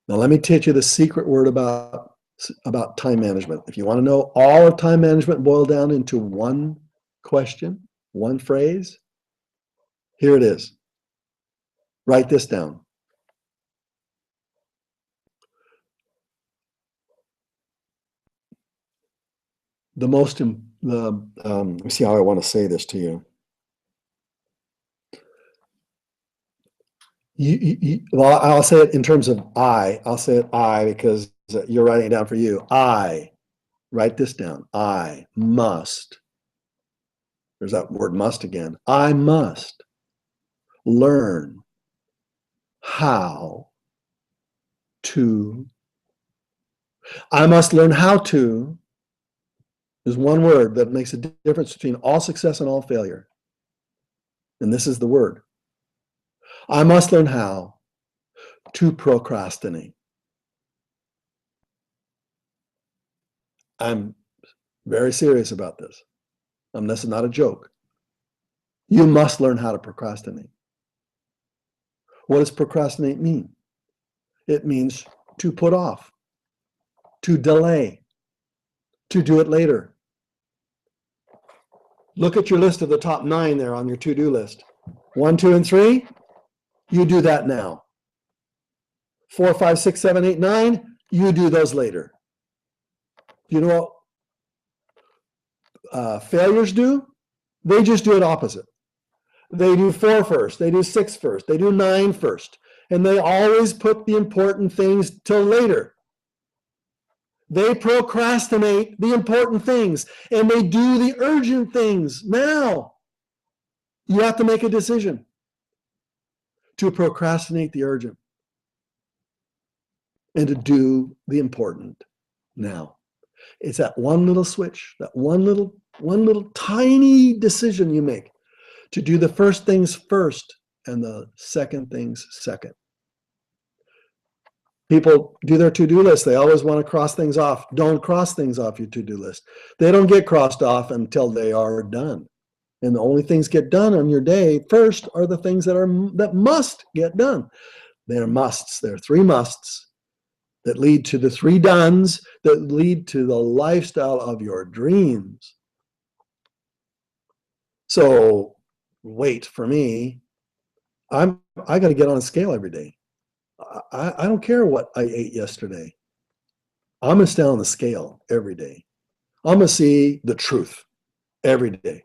Now, let me teach you the secret word about time management. If you want to know all of time management boiled down into one question, one phrase, here it is. Write this down. Let me see how I want to say this to you. Well, I'll say it in terms of I. I'll say it I because you're writing it down for you. Write this down. I must. There's that word must again. I must learn how to. I must learn how to. There's one word that makes a difference between all success and all failure. And this is the word. I must learn how to procrastinate. I'm very serious about this. This is not a joke. You must learn how to procrastinate. What does procrastinate mean? It means to put off, to delay, to do it later. Look at your list of the top 9 there on your to-do list. 1, 2, and 3, you do that now. 4, 5, 6, 7, 8, 9, you do those later. You know what? failures do? They just do it opposite. They do 4 first, they do 6 first, they do 9 first, and they always put the important things till later. They procrastinate the important things, and they do the urgent things now. You have to make a decision to procrastinate the urgent and to do the important now. It's that one little switch, that one little tiny decision you make to do the first things first and the second things second. People do their to-do list. They always want to cross things off. Don't cross things off your to-do list. They don't get crossed off until they are done. And the only things get done on your day first are the things that must get done. They're musts. There are 3 musts that lead to the 3 dones that lead to the lifestyle of your dreams. So wait for me. I got to get on a scale every day. I don't care what I ate yesterday. I'm going to stay on the scale every day. I'm going to see the truth every day.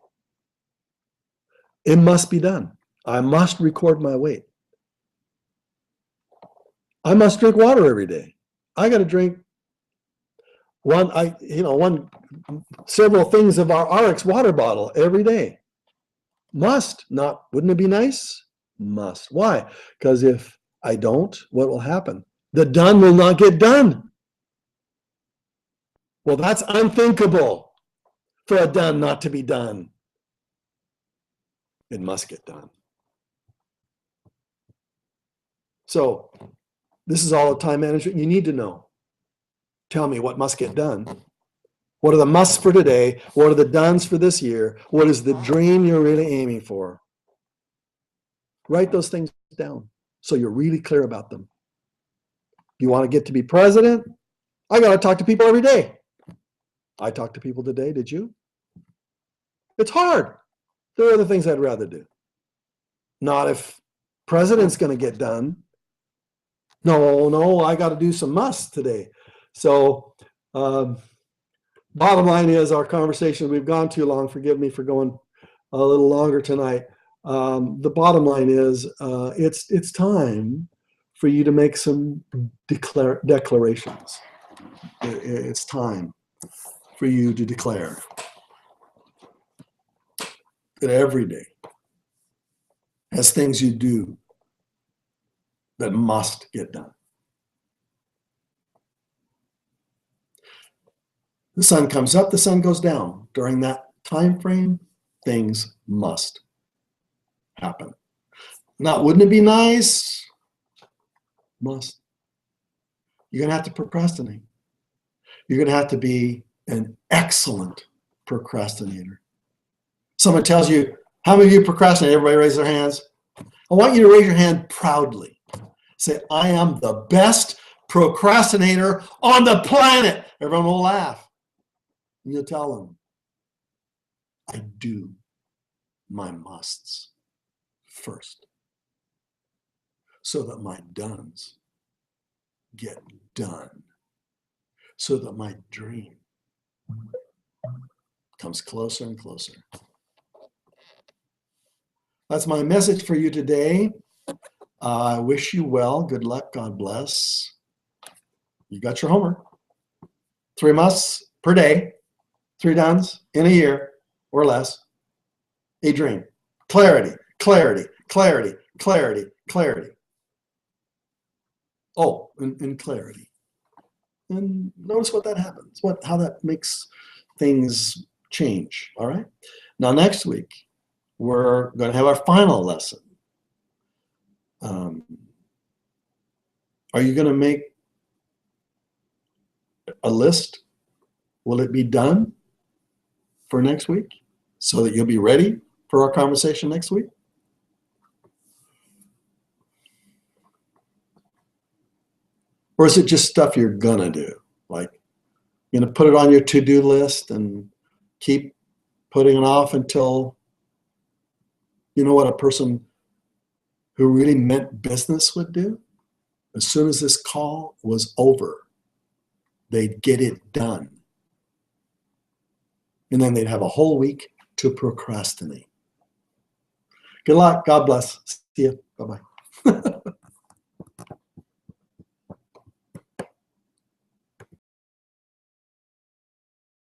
It must be done. I must record my weight. I must drink water every day. I got to drink several things of our RX water bottle every day. Must, not, wouldn't it be nice? Must. Why? Because if I don't, what will happen? The done will not get done. Well, that's unthinkable for a done not to be done. It must get done. So this is all the time management you need to know. Tell me what must get done. What are the musts for today? What are the dones for this year? What is the dream you're really aiming for? Write those things down so you're really clear about them. You want to get to be president? I got to talk to people every day. I talked to people today. Did you? It's hard. There are other things I'd rather do. Not if president's going to get done. No, I got to do some musts today. So bottom line is our conversation, we've gone too long. Forgive me for going a little longer tonight. The bottom line is it's time for you to make some declarations. It's time for you to declare that every day has things you do that must get done. The sun comes up, the sun goes down. During that time frame, things must happen. Not, wouldn't it be nice? Must. You're going to have to procrastinate. You're going to have to be an excellent procrastinator. Someone tells you, how many of you procrastinate? Everybody raise their hands. I want you to raise your hand proudly. Say, I am the best procrastinator on the planet. Everyone will laugh. And you'll tell them, I do my musts first so that my dones get done, so that my dream comes closer and closer. That's my message for you today. I wish you well. Good luck. God bless. You got your homework. 3 musts per day, 3 dones in a year or less. A dream. Clarity, clarity, clarity, clarity, clarity. Oh, and clarity. And notice what that happens, how that makes things change. All right. Now, next week, we're going to have our final lesson. Are you going to make a list? Will it be done for next week so that you'll be ready for our conversation next week? Or is it just stuff you're going to do? Like, you're going to put it on your to-do list and keep putting it off until, you know what a person who really meant business would do? As soon as this call was over, they'd get it done. And then they'd have a whole week to procrastinate. Good luck. God bless. See you. Bye-bye.